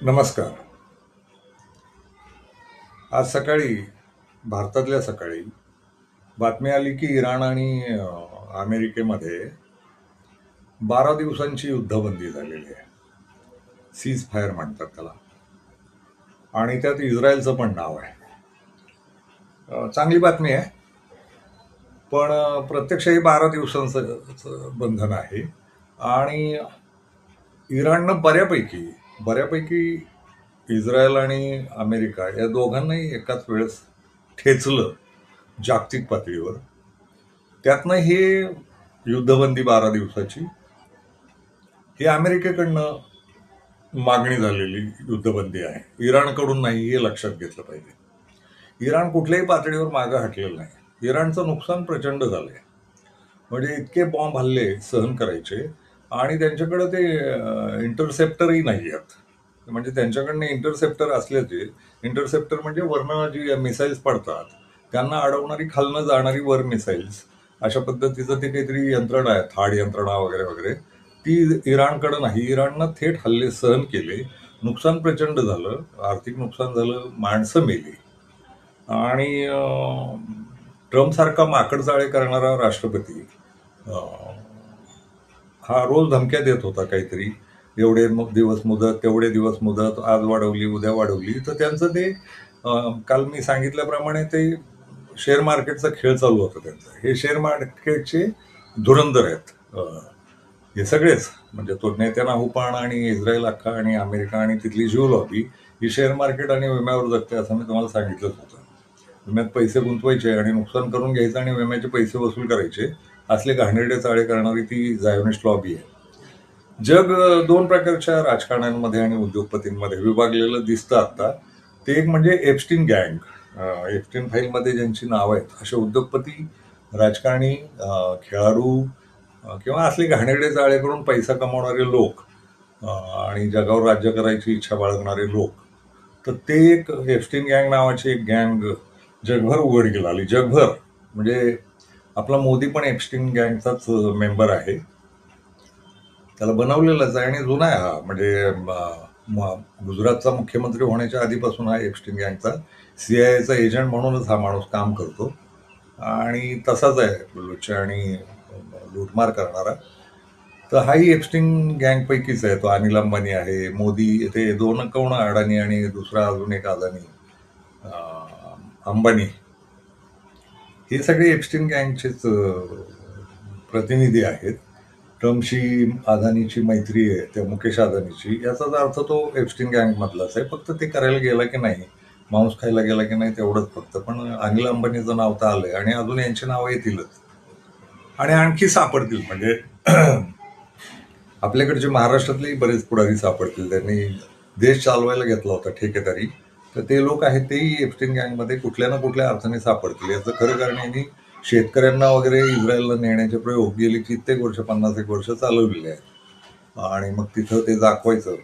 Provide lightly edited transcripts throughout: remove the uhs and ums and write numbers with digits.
नमस्कार. आज सकाळी भारतातल्या सकाळी बातमी आली की इराण आणि अमेरिकेमध्ये 12 दिवसांची युद्धबंदी झालेली आहे. सीज फायर म्हणतात त्याला. आणि त्यात इस्रायलचं पण नाव आहे. चांगली बातमी आहे. पण प्रत्यक्ष हे 12 दिवसांचं बंधन आहे. आणि इराणनं बऱ्यापैकी इस्रायल आणि अमेरिका या दोघांनाही एकाच वेळेस ठेचलं जागतिक पातळीवर. त्यातनं हे युद्धबंदी 12 दिवसाची ही अमेरिकेकडनं मागणी झालेली युद्धबंदी आहे. इराणकडून नाही, हे लक्षात घेतलं पाहिजे. इराण कुठल्याही पातळीवर मागं हटलेलं नाही. इराणचं नुकसान प्रचंड झालंय. म्हणजे इतके बॉम्ब हल्ले सहन करायचे आणि त्यांच्याकडे ते इंटरसेप्टरही नाही आहेत. म्हणजे त्यांच्याकडनं इंटरसेप्टर म्हणजे वरनं जी मिसाईल्स पडतात त्यांना अडवणारी, खालनं जाणारी वर मिसाईल्स, अशा पद्धतीचं ते काहीतरी यंत्रणा आहे, थाड यंत्रणा वगैरे वगैरे, ती इराणकडे नाही. इराणनं थेट हल्ले सहन केले, नुकसान प्रचंड झालं, आर्थिक नुकसान झालं, माणसं मेली. आणि ट्रम्प सारखा माकडचाळे करणारा राष्ट्रपती हा रोज धमक्या देत होता काहीतरी, एवढे दिवस मुदत, तेवढे दिवस मुदत, आज वाढवली, उद्या वाढवली. तर त्यांचं ते काल मी सांगितल्याप्रमाणे ते शेअर मार्केटचा खेळ चालू होता त्यांचा. हे शेअर मार्केटचे धुरंधर आहेत हे सगळेच. म्हणजे तो नेत्यानाहू पण आणि इस्रायल अख्खा आणि अमेरिका आणि तिथली जीव लॉबी ही शेअर मार्केट आणि विम्यावर जगते, असं मी तुम्हाला सांगितलंच होतं. विम्यात पैसे गुंतवायचे आणि नुकसान करून घ्यायचं आणि विम्याचे पैसे वसूल करायचे, असले घाणेरडे चाळे करणारी ती झायोनिस्ट लॉबी आहे. जग दोन प्रकारच्या राजकारण्यांमध्ये आणि उद्योगपतींमध्ये विभागलेलं दिसतं आता. ते एक म्हणजे एप्स्टीन गँग. एप्स्टीन फाईलमध्ये ज्यांची नावं आहेत असे उद्योगपती, राजकारणी, खेळाडू किंवा असले घाणेरडे चाळे करून पैसा कमावणारे लोक आणि जगावर राज्य करायची इच्छा बाळगणारे लोक. तर ते एक एप्स्टीन गँग नावाची एक गँग जगभर उघडकीस आली. जगभर म्हणजे आपला मोदी पण एप्स्टीन गँगचाच मेंबर आहे. त्याला बनवलेलाच आहे आणि जुना आहे हा. म्हणजे गुजरातचा मुख्यमंत्री होण्याच्या आधीपासून हा एप्स्टीन गँगचा CIA एजंट म्हणूनच हा माणूस काम करतो आणि तसाच आहे लुच्चा आणि लूटमार करणारा. तर हाही एप्स्टीन गँगपैकीच आहे. तो अनिल अंबानी आहे, मोदी, ते दोन कोण, अडाणी आणि दुसरा अजून एक अदानी, अंबानी, हे सगळे एप्स्टीन गँगचेच प्रतिनिधी आहेत. ट्रम्पशी अदानीची मैत्री आहे, त्या मुकेश अदानीची, याचाच अर्थ तो एप्स्टीन गँगमधलाच आहे. फक्त ते करायला गेला की नाही, मांस खायला गेला की नाही तेवढंच फक्त. पण अनिल अंबानीचं नाव तर आलंय आणि अजून यांची नावं येतीलच आणि आणखी सापडतील. म्हणजे आपल्याकडचे महाराष्ट्रातलेही बरेच पुढारी सापडतील. त्यांनी देश चालवायला घेतला होता ठेकेदारी, तर ते लोक आहेत तेही एप्स्टीन गँगमध्ये कुठल्या ना कुठल्या अर्थाने सापडतील. याचं खरं कारण यांनी शेतकऱ्यांना वगैरे इस्रायलला नेण्याचे प्रयोग गेली कित्येक वर्ष, 50 वर्ष चालवलेले आहेत. आणि मग तिथं ते दाखवायचं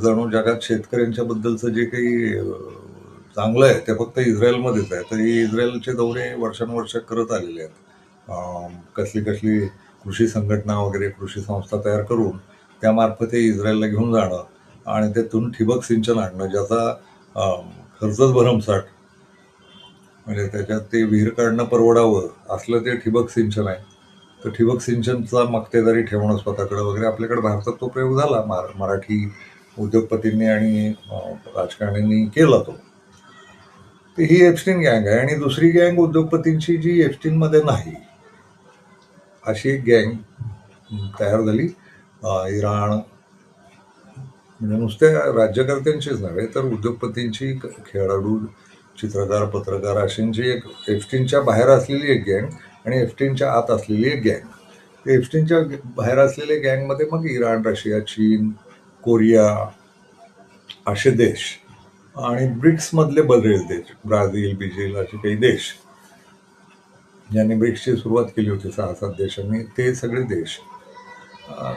जणू जगात शेतकऱ्यांच्या बद्दलचं जे काही चांगलं आहे ते फक्त इस्रायलमध्येच आहे. तर हे इस्रायलचे दौरे वर्षानुवर्ष करत आलेले आहेत. कसली कृषी संघटना वगैरे, कृषी संस्था तयार करून त्यामार्फत हे इस्रायलला घेऊन जाणं आणि त्यातून ठिबक सिंचन आणणं, ज्याचा खर्चच भरमसाठ. म्हणजे त्याच्यात ते विहीर काढणं परवडावं असलं ते ठिबक सिंचन आहे. तर ठिबक सिंचनचा मक्तेदारी ठेवणं स्वतःकडे वगैरे आपल्याकडे भारतात तो प्रयोग झाला. मराठी उद्योगपतींनी आणि राजकारण्यांनी केला तो. तर ही एप्स्टीन गँग आहे. आणि दुसरी गँग उद्योगपतींची जी एप्स्टीनमध्ये नाही, अशी एक गँग तयार झाली. इराण म्हणजे नुसत्या राज्यकर्त्यांचीच नव्हे तर उद्योगपतींची, खेळाडू, चित्रकार, पत्रकार अशांची एक एप्स्टीनच्या बाहेर असलेली एक गँग आणि एप्स्टीनच्या आत असलेली एक गँग. ते एप्स्टीनच्या बाहेर असलेल्या गँगमध्ये मग इराण, रशिया, चीन, कोरिया असे देश आणि ब्रिक्समधले बरेच देश, ब्राझील, बिझील असे काही देश, ज्यांनी ब्रिक्सची सुरुवात केली होती 6-7 देशांनी, ते सगळे देश.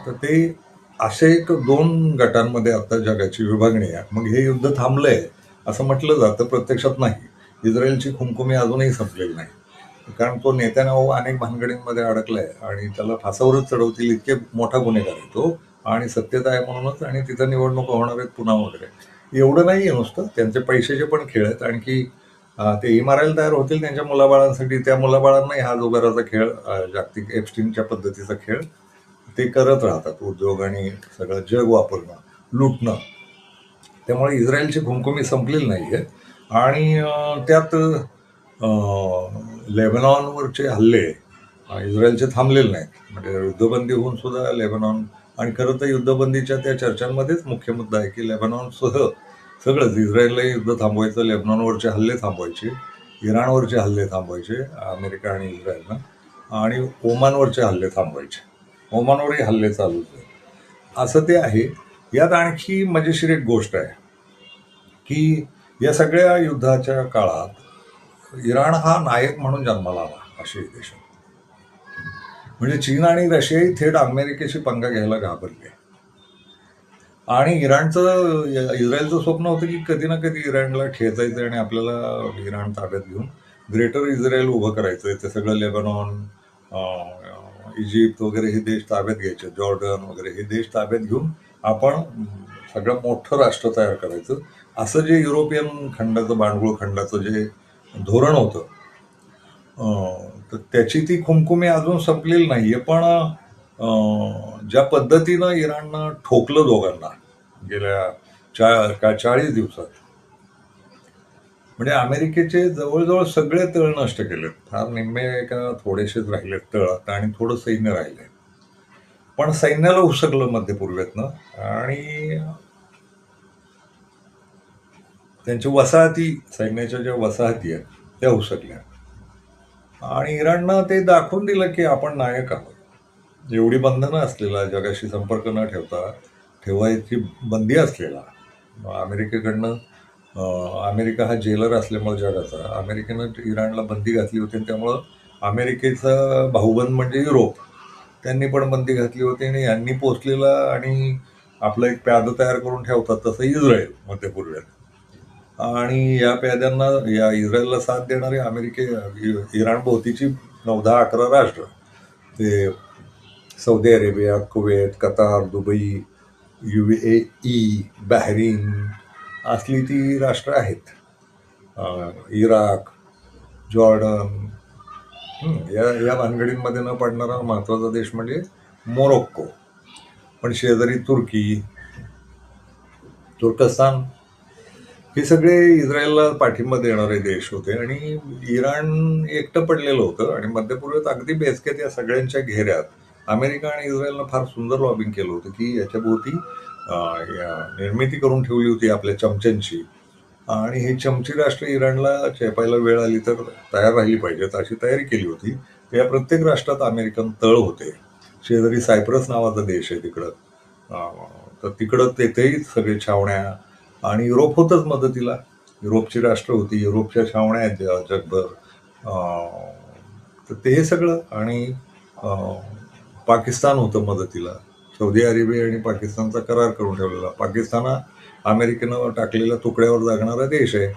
तर ते असे एक 2 गटांमध्ये आता जगाची विभागणी आहे. मग हे युद्ध थांबलंय असं म्हटलं जातं, प्रत्यक्षात नाही. इस्रायलची खुमखुमी अजूनही संपलेली नाही. कारण तो नेत्यानाहू अनेक भानगडींमध्ये अडकलाय आणि त्याला फासावरच चढवतील इतके मोठा गुन्हेगार आहे तो. आणि सत्यता आहे म्हणूनच, आणि तिथं निवडणुका होणार आहेत पुन्हा वगैरे. एवढं नाही आहे नुसतं, त्यांचे पैशाचे पण खेळ आहेत. आणखी ते मारायला तयार होतील त्यांच्या मुलाबाळांसाठी. त्या मुलाबाळांनाही हा जुगाराचा खेळ, जागतिक एप्स्टीनच्या पद्धतीचा खेळ ते करत राहतात. उद्योग आणि सगळं जग वापरणं, लुटणं. त्यामुळे इस्रायलची खुमखुमी संपलेली नाही आहे. आणि त्यात लेबनॉनवरचे हल्ले इस्रायलचे थांबलेले नाहीत. म्हणजे युद्धबंदी होऊन सुद्धा लेबनॉन, आणि खरं तर युद्धबंदीच्या त्या चर्चांमध्येच मुख्य मुद्दा आहे की लेबनॉनसह सगळंच, इस्रायलला युद्ध थांबवायचं, लेबनॉनवरचे हल्ले थांबवायचे, इराणवरचे हल्ले थांबवायचे अमेरिका आणि इस्रायलनं, आणि ओमानवरचे हल्ले थांबवायचे. ओमानवरही हल्ले चालूच आहेत. असं ते आहे. यात आणखी मजेशीर एक गोष्ट आहे की या सगळ्या युद्धाच्या काळात इराण हा नायक म्हणून जन्माला आला आशियाई देशात. म्हणजे चीन आणि रशियाही थेट अमेरिकेशी पंगा घ्यायला घाबरले. आणि इस्रायलचं स्वप्न होतं की कधी ना कधी इराणला ठेचायचं आणि आपल्याला इराण ताब्यात घेऊन ग्रेटर इस्रायल उभं करायचं. ते सगळं लेबनॉन, इजिप्त वगैरे हे देश ताब्यात घ्यायचे, जॉर्डन वगैरे हे देश ताब्यात घेऊन आपण सगळं मोठं राष्ट्र तयार करायचं, असं जे युरोपियन खंडाचं, भांडवल खंडाचं जे धोरण होतं, तर त्याची ती खुमखुमी अजून संपलेली नाहीये. पण ज्या पद्धतीनं इराणनं ठोकलं दोघांना गेल्या 40 दिवसात, म्हणजे अमेरिकेचे जवळजवळ सगळे तळ नष्ट केलेत. फार निम्मे का थोडेसेच राहिलेत तळ आता, आणि थोडं सैन्य राहिलंय. पण सैन्याला उसकलं मध्य पूर्वेतनं, आणि त्यांच्या वसाहती, सैन्याच्या ज्या वसाहती आहेत त्या उसकल्या. आणि इराणनं ते दाखवून दिलं की आपण नायक आहोत. एवढी बंधनं असलेला, जगाशी संपर्क न ठेवायची बंदी असलेला, अमेरिकेकडनं, अमेरिका हा जेलर असल्यामुळे जगाचा, अमेरिकेनं इराणला बंदी घातली होती. आणि त्यामुळं अमेरिकेचा भाऊबंद म्हणजे युरोप, त्यांनी पण बंदी घातली होती. आणि यांनी पोचलेला आणि आपलं एक प्यादं तयार करून ठेवतात तसं इस्रायल मध्य पूर्वेत. आणि या प्याद्यांना, या इस्रायलला साथ देणारे इराण भोवतीची 9-10-11 राष्ट्र, ते Saudi Arabia, Kuwait, Qatar, Dubai, UAE, Bahrain, असली ती राष्ट्र आहेत. इराक, जॉर्डन, या भानगडींमध्ये न पडणारा महत्वाचा देश म्हणजे मोरोक्को. पण शेजारी तुर्कस्तान, हे सगळे इस्रायलला पाठिंबा देणारे देश होते. आणि इराण एकटं पडलेलं होतं. आणि मध्य पूर्वेत अगदी बेचक्यात या सगळ्यांच्या घेऱ्यात अमेरिका आणि इस्रायलनं फार सुंदर लॉबिंग केलं होतं की याच्याभोवती निर्मिती करून ठेवली होती आपल्या चमच्यांची. आणि हे चमची राष्ट्र इराणला चेपायला वेळ आली तर तयार राहिली पाहिजेत अशी तयारी केली होती. या प्रत्येक राष्ट्रात अमेरिकन तळ होते. शेजारी सायप्रस नावाचा देश आहे तिकडं, तर तिकडं तेथेही सगळे छावण्या, आणि युरोप होतच मदतीला. युरोपची राष्ट्र होती, युरोपच्या छावण्या आहेत जगभर. तर ते सगळं, आणि पाकिस्तान होतं मदतीला. सौदी अरेबिया आणि पाकिस्तानचा करार करून ठेवलेला. पाकिस्तान हा अमेरिकेनं टाकलेल्या तुकड्यावर जगणारा देश आहे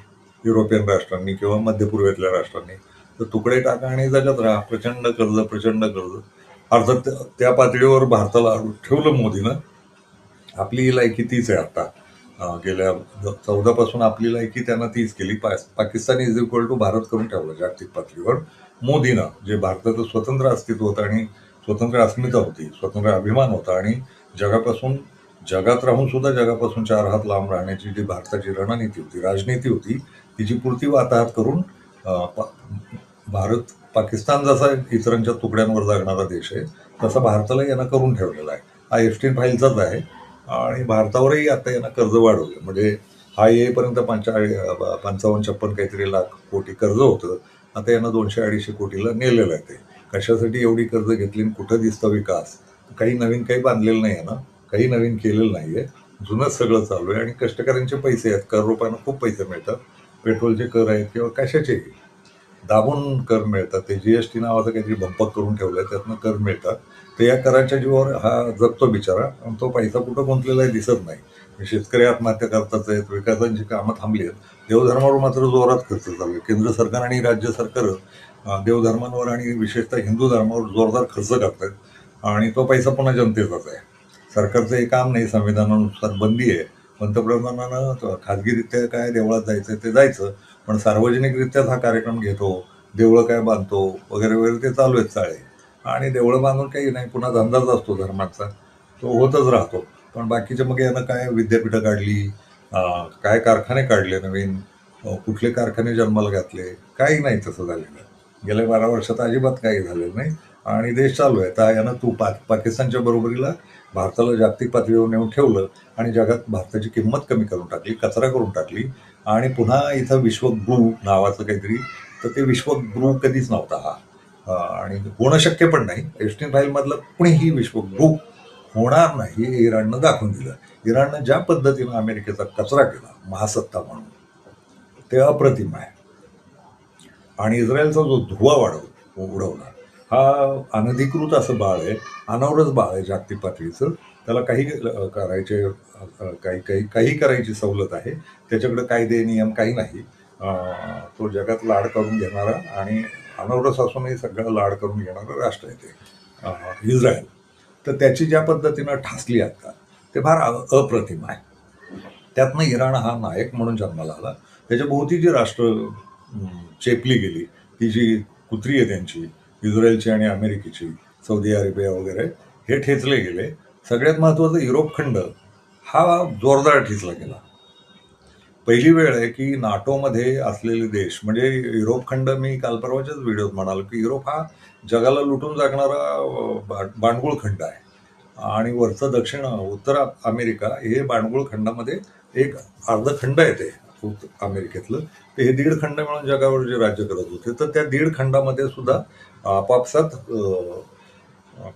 युरोपियन राष्ट्रांनी किंवा मध्य पूर्वेतल्या राष्ट्रांनी. तर तुकडे टाका आणि जगत राहा. प्रचंड कर्ज. अर्थात त्या पातळीवर भारताला ठेवलं मोदीनं. आपली लायकी तीच आहे आता. गेल्या 14 पासून आपली लायकी त्यांना तीच केली. Pakistan is equal to Bharat करून ठेवलं जागतिक पातळीवर मोदीनं. जे भारताचं स्वतंत्र अस्तित्व होतं, आणि स्वतंत्र अस्मिता होती, स्वतंत्र अभिमान होता, आणि जगात राहून सुद्धा जगापासून 4 हात लांब राहण्याची जी भारताची रणनीती होती, राजनीती होती, तिची पूर्ती वाताहत करून भारत, पाकिस्तान जसा इतरांच्या तुकड्यांवर जगणारा देश आहे तसा भारताला यानं करून ठेवलेला आहे. हा एप्स्टीन फाईलचाच आहे. आणि भारतावरही आता यांना कर्ज वाढवलं. म्हणजे हा येईपर्यंत 55-56 काहीतरी लाख कोटी कर्ज होतं. आता यांना 200-250 कोटीला नेलेलं आहे. ते कशासाठी एवढी कर्ज घेतली, कुठं दिसतं विकास? काही नवीन काही बांधलेलं नाही आहे ना, काही नवीन केलेलं नाहीये, जुनंच सगळं चालू आहे. आणि कष्टकऱ्यांचे पैसे आहेत, कर रुपयानं खूप पैसे मिळतात. पेट्रोलचे कर आहेत किंवा कशाचे दाबून कर मिळतात. ते GST नावाचं काहीतरी भंपक करून ठेवलंय, त्यातनं कर मिळतात. तर या कराच्या जीवावर हा जगतो बिचारा. आणि तो पैसा कुठं गुंतलेला आहे दिसत नाही. शेतकरी आत्महत्या करतात आहेत, विकासांची कामं थांबली आहेत. देवधर्मावर मात्र जोरात खर्च चालू आहे. केंद्र सरकार आणि राज्य सरकार देवधर्मांवर आणि विशेषतः हिंदू धर्मावर जोरदार खर्च करतात. आणि तो पैसा पुन्हा जनतेचाच आहे. सरकारचं हे काम नाही, संविधानानुसार बंदी आहे. पंतप्रधानानं खाजगीरित्या काय देवळात जायचं ते जायचं, पण सार्वजनिकरित्याच हा कार्यक्रम घेतो, देवळं काय बांधतो वगैरे वगैरे ते चालू आहेत चाळे. आणि देवळं बांधून काही नाही, पुन्हा धंदाच असतो धर्माचा, तो होतच राहतो. पण बाकीचे मग यानं काय विद्यापीठं काढली, काय कारखाने काढले नवीन, कुठले कारखाने जन्माला घातले, काही नाही तसं झालेलं. गेल्या 12 वर्षात अजिबात काही झालेलं नाही आणि देश चालू आहे. तर यानं पाकिस्तानच्या बरोबरीला भारताला जागतिक पातळीवर नेऊन ठेवलं आणि जगात भारताची किंमत कमी करून टाकली, कचरा करून टाकली. आणि पुन्हा इथं विश्वगुरू नावाचं काहीतरी, तर ते विश्वगुरू कधीच नव्हता हा. आणि होणं शक्य पण नाही. एप्स्टीन फाईलमधलं कुणीही विश्वगुरू होणार नाही हे इराणनं दाखवून दिलं. इराणनं ज्या पद्धतीनं अमेरिकेचा कचरा केला महासत्ता म्हणून, ते अप्रतिम आहे. आणि इस्रायलचा जो धुवा उडवला, हा अनधिकृत असं बाळ आहे, अनावरच बाळ आहे जागतिक पातळीचं. त्याला काही करायचे, काही करायची सवलत आहे. त्याच्याकडे कायदे नियम काही नाही. तो जगात लाड करून घेणारा आणि अनावरच असूनही सगळं लाड करून घेणारं राष्ट्र आहे ते इस्रायल. तर त्याची ज्या पद्धतीनं ठासली आता, ते फार अप्रतिम आहे. त्यातनं इराण हा नायक म्हणून जन्माला आला. त्याच्या भोवती जी राष्ट्र चेपली गेली, ती जी कुत्री आहे त्यांची, इस्रायलची आणि अमेरिकेची, सौदी अरेबिया वगैरे, हे ठेचले गेले. सगळ्यात महत्त्वाचं युरोप खंड हा जोरदार ठेचला गेला. पहिली वेळ आहे की नाटोमध्ये असलेले देश, म्हणजे युरोप खंड, मी काल परवाच्याच व्हिडिओत म्हणालो की युरोप हा जगाला लुटून जगणारा बांडगुळ खंड आहे. आणि वरचं दक्षिण उत्तर अमेरिका हे बांडगुळ खंडामध्ये एक अर्ध खंड आहे ते अमेरिकेतलं. ते हे दीड खंड मिळून जगावर जे राज्य करत होते, तर त्या दीड खंडामध्ये सुद्धा आपापसात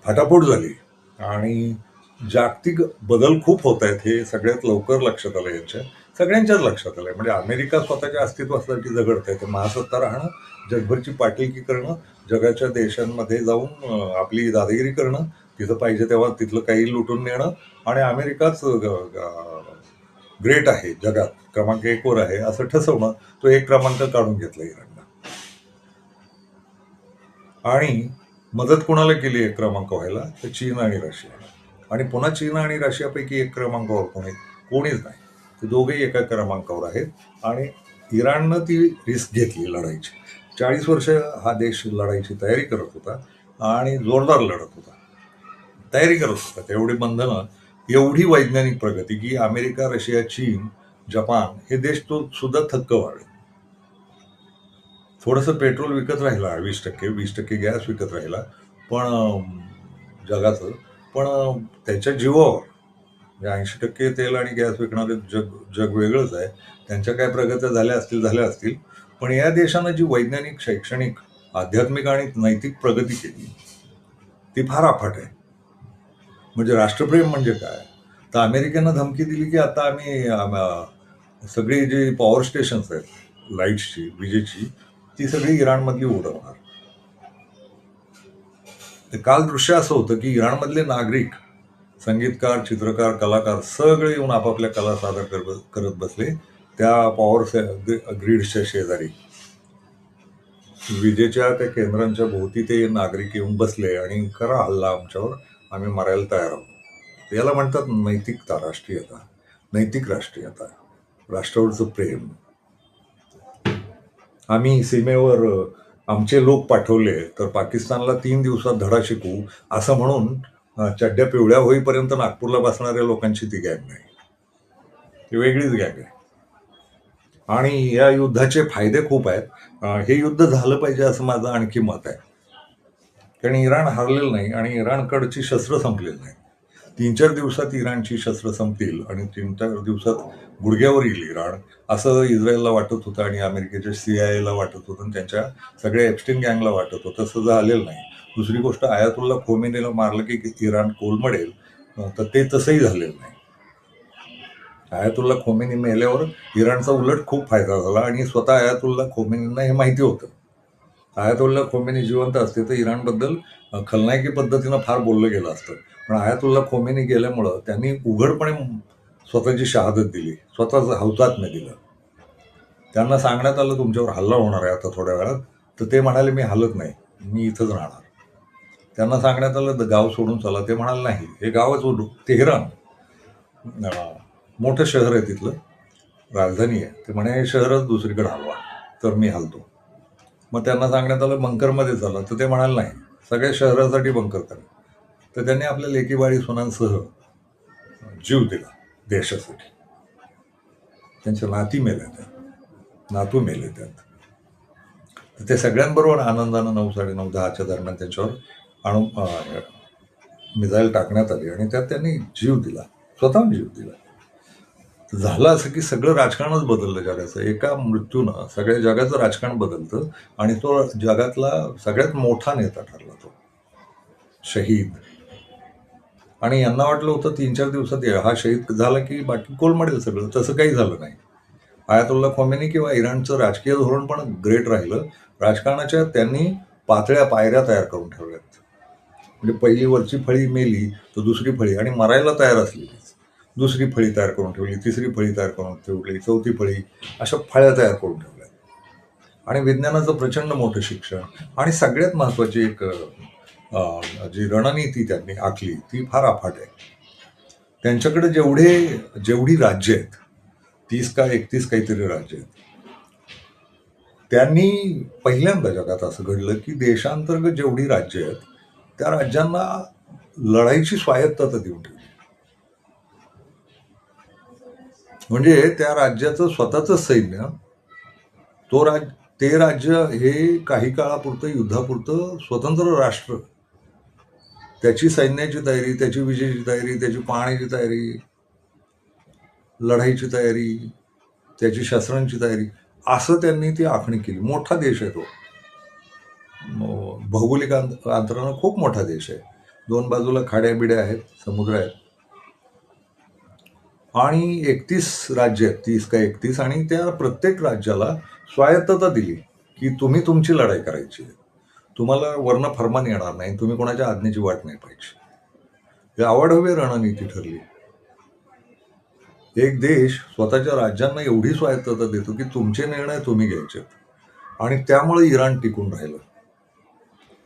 फाटाफूट झाली आणि जागतिक बदल खूप होत आहेत. हे सगळ्यात लवकर लक्षात आलं, यांच्या सगळ्यांच्याच लक्षात आलंय. म्हणजे अमेरिका स्वतःच्या अस्तित्वासाठी झगडत आहे, महासत्ता राहणं, जगभरची पाटीलकी करणं, जगाच्या देशांमध्ये जाऊन आपली दादागिरी करणं, तिथं पाहिजे तेव्हा तिथलं काही लुटून नेणं, आणि अमेरिकाच ग्रेट आहे, जगात क्रमांक 1 वर आहे असं ठसवणं. तो 1 क्रमांक काढून घेतला इराणनं. आणि मदत कोणाला केली 1 क्रमांक व्हायला? तर चीन आणि रशिया. आणि पुन्हा चीन आणि रशियापैकी 1 क्रमांकावर कोणीच नाही. ते दोघेही एका क्रमांकावर आहेत. आणि इराणनं ती रिस्क घेतली लढाईची. 40 वर्ष हा देश लढाईची तयारी करत होता आणि जोरदार लढत होता, तयारी करत होता. तेवढी बंधनं, एवढी वैज्ञानिक प्रगती की अमेरिका, रशिया, चीन, जपान हे देश तो सुद्धा थक्क व्हावे. थोडंसं पेट्रोल विकत राहिला 20% गॅस विकत राहिला, पण जगाचं, पण त्याच्या जीवावर 80% तेल आणि गॅस विकणारे जग वेगळंच आहे. त्यांच्या काय प्रगत्या झाल्या असतील, पण या देशानं जी वैज्ञानिक, शैक्षणिक, आध्यात्मिक आणि नैतिक प्रगती केली, ती फार अफाट आहे. म्हणजे राष्ट्रप्रेम म्हणजे काय? तर अमेरिकेनं धमकी दिली की आता आम्ही सगळी जी पॉवर स्टेशन्स आहेत लाईट्सची, विजेची, ती सगळी इराणमधली उडवणार. तर काल दृश्य असं होतं की इराणमधले नागरिक, संगीतकार, चित्रकार, कलाकार सगळे येऊन आपापल्या कला सादर करत बसले त्या पॉवर ग्रीड्सच्या शेजारी. विजेच्या त्या केंद्रांच्या भोवती ते नागरिक येऊन बसले आणि करा हल्ला आमच्यावर, आम्ही मरायला तयार आहोत. याला म्हणतात नैतिकता, राष्ट्रीयता, नैतिक राष्ट्रीयता, राष्ट्रावरचं प्रेम. आम्ही सीमेवर आमचे लोक पाठवले तर पाकिस्तानला 3 दिवसात धडा शिकवू असं म्हणून चड्ड्या पिवळ्या होईपर्यंत नागपूरला बसणाऱ्या लोकांची ती गँग नाही, ती वेगळीच गँग आहे. आणि या युद्धाचे फायदे खूप आहेत. हे युद्ध झालं पाहिजे असं माझं आणखी मत आहे. कारण इराण हरलेलं नाही आणि इराणकडची शस्त्र संपलेली नाही. 3-4 दिवसात इराणची शस्त्र संपतील आणि 3-4 दिवसात गुडघ्यावर येईल इराण, असं इस्रायलला वाटत होतं आणि अमेरिकेच्या CIA ला वाटत होतं आणि त्यांच्या सगळ्या एप्स्टीन गँगला वाटत होतं. तसं झालेलं नाही. दुसरी गोष्ट, आयातुल्ला खोमेनीला मारलं की इराण कोलमडेल, तर ते तसंही झालेलं नाही. आयातुल्ला खोमेनी मेल्यावर इराणचा उलट खूप फायदा झाला आणि स्वतः आयातुल्ला खोमेनींना हे माहिती होतं. आयातुल्ला खोमेनी जिवंत असते तर इराणबद्दल खलनायकी पद्धतीनं फार बोललं गेलं असतं. पण आयातुल्ला खोमेनी गेल्यामुळं त्यांनी उघडपणे स्वतःची शहादत दिली, स्वतःचं हौतात्म्य दिलं. त्यांना सांगण्यात आलं तुमच्यावर हल्ला होणार आहे आता थोड्या वेळात, तर ते म्हणाले मी हलत नाही, मी इथंच राहणार. त्यांना सांगण्यात आलं गाव सोडून चला. ते म्हणाले नाही, हे गावच तेहरान मोठं शहर आहे, तिथलं राजधानी आहे. ते म्हणे हे शहरच दुसरीकडे हलवा, तर मी हलतो. मग त्यांना सांगण्यात आलं बंकरमध्ये चला, तर ते म्हणाले नाही, सगळ्या शहरासाठी बंकर करा. तर त्यांनी आपल्या लेकीबाळी सुनांसह जीव दिला देशासाठी. त्यांच्या नाती मेल्या, त्यात नातू मेले त्यात. तर ते सगळ्यांबरोबर आनंदानं 9, 9:30, 10च्या दरम्यान त्यांच्यावर मिसाईल टाकण्यात आली आणि त्यात त्यांनी जीव दिला, स्वतः जीव दिला. झालं असं की सगळं राजकारणच बदललं जगाचं. एका मृत्यूनं सगळ्या जगाचं राजकारण बदलतं आणि तो जगातला सगळ्यात मोठा नेता ठरला, तो शहीद. आणि यांना वाटलं होतं 3-4 दिवसात हा शहीद झाला की बाकी कोलमडेल सगळं. तसं काही झालं नाही. आयातुल्ला खोमेनी किंवा इराणचं राजकीय धोरण पण ग्रेट राहिलं. राजकारणाच्या त्यांनी पायऱ्या तयार करून ठेवल्यात. म्हणजे पहिली वरची फळी मेली तर दुसरी फळी, आणि मरायला तयार असलेलीच दुसरी फळी तयार करून ठेवली, तिसरी फळी तयार करून ठेवली, चौथी फळी, अशा फळ्या तयार करून ठेवल्या. आणि विज्ञानाचं प्रचंड मोठं शिक्षण, आणि सगळ्यात महत्वाची एक जी रणनीती त्यांनी आखली ती फार अफाट आहे. त्यांच्याकडे जेवढी राज्य आहेत, 30 का 31 काहीतरी राज्य आहेत, त्यांनी पहिल्यांदा जगात असं घडलं की देशांतर्गत जेवढी राज्य आहेत त्या राज्यांना लढाईची स्वायत्तता देऊन ठेवली. म्हणजे त्या राज्याचं स्वतःचं सैन्य, ते राज्य हे काही काळापुरतं युद्धापुरतं स्वतंत्र राष्ट्र, त्याची सैन्याची तयारी, त्याची विजेची तयारी, त्याची पाण्याची तयारी, लढाईची तयारी, त्याची शस्त्रांची तयारी, असं त्यांनी ती आखणी केली. मोठा देश आहे तो, भौगोलिक अंतरानं खूप मोठा देश आहे. 2 बाजूला खाड्या बिड्या आहेत, समुद्र आहेत, आणि 31 राज्य आहेत, 30 का 31, आणि त्या प्रत्येक राज्याला स्वायत्तता दिली की तुम्ही तुमची लढाई करायची आहे. तुम्हाला वर्ण फरमान येणार नाही, तुम्ही कोणाच्या आज्ञेची वाट नाही पाहिजे. ही आवडहवी रणनीती ठरली. एक देश स्वतःच्या राज्यांना एवढी स्वायत्तता देतो की तुमचे निर्णय तुम्ही घ्यायचे, आणि त्यामुळे इराण टिकून राहिलं.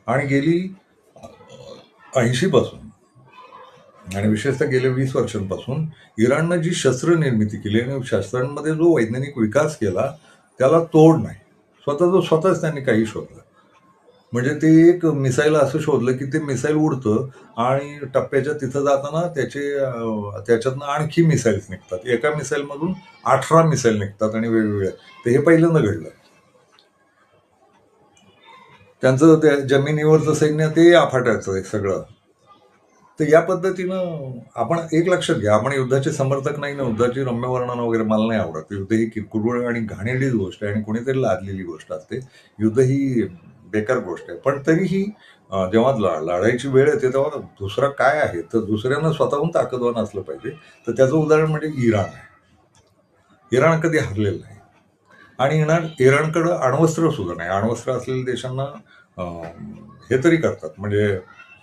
आणि गेली 80 पासून, आणि विशेषतः गेल्या 20 वर्षांपासून इराणनं जी शस्त्र निर्मिती केली आणि शस्त्रांमध्ये जो वैज्ञानिक विकास केला त्याला तोड नाही. स्वतःच त्यांनी काही शोधलं. म्हणजे ते एक मिसाईल असं शोधलं की ते मिसाईल उडतं आणि टप्प्याच्या तिथं जाताना त्याच्यातनं आणखी मिसाईल्स निघतात. एका मिसाईल मधून 18 मिसाईल निघतात आणि वेगवेगळ्या. तर हे पहिल्यांदा घडलं. त्यांचं त्या जमिनीवरचं सैन्य ते अफाटायचं आहे सगळं. तर या पद्धतीनं आपण एक लक्षात घ्या, आपण युद्धाचे समर्थक नाही ना, युद्धाची रम्य वर्णनं वगैरे मला नाही आवडत. युद्ध ही किरकोळ आणि घाणेरडीच गोष्ट आहे आणि कोणीतरी लादलेली गोष्ट असते. युद्ध ही बेकार गोष्ट आहे. पण तरीही जेव्हा लढाईची वेळ येते तेव्हा दुसरं काय आहे, तर दुसऱ्यांना स्वतःहून ताकदवान असलं पाहिजे. तर त्याचं उदाहरण म्हणजे इराण आहे. इराण कधी हरलेलं नाही, आणि इराणकडं अण्वस्त्र सुद्धा नाही. अण्वस्त्र असलेल्या देशांना हे तरी करतात, म्हणजे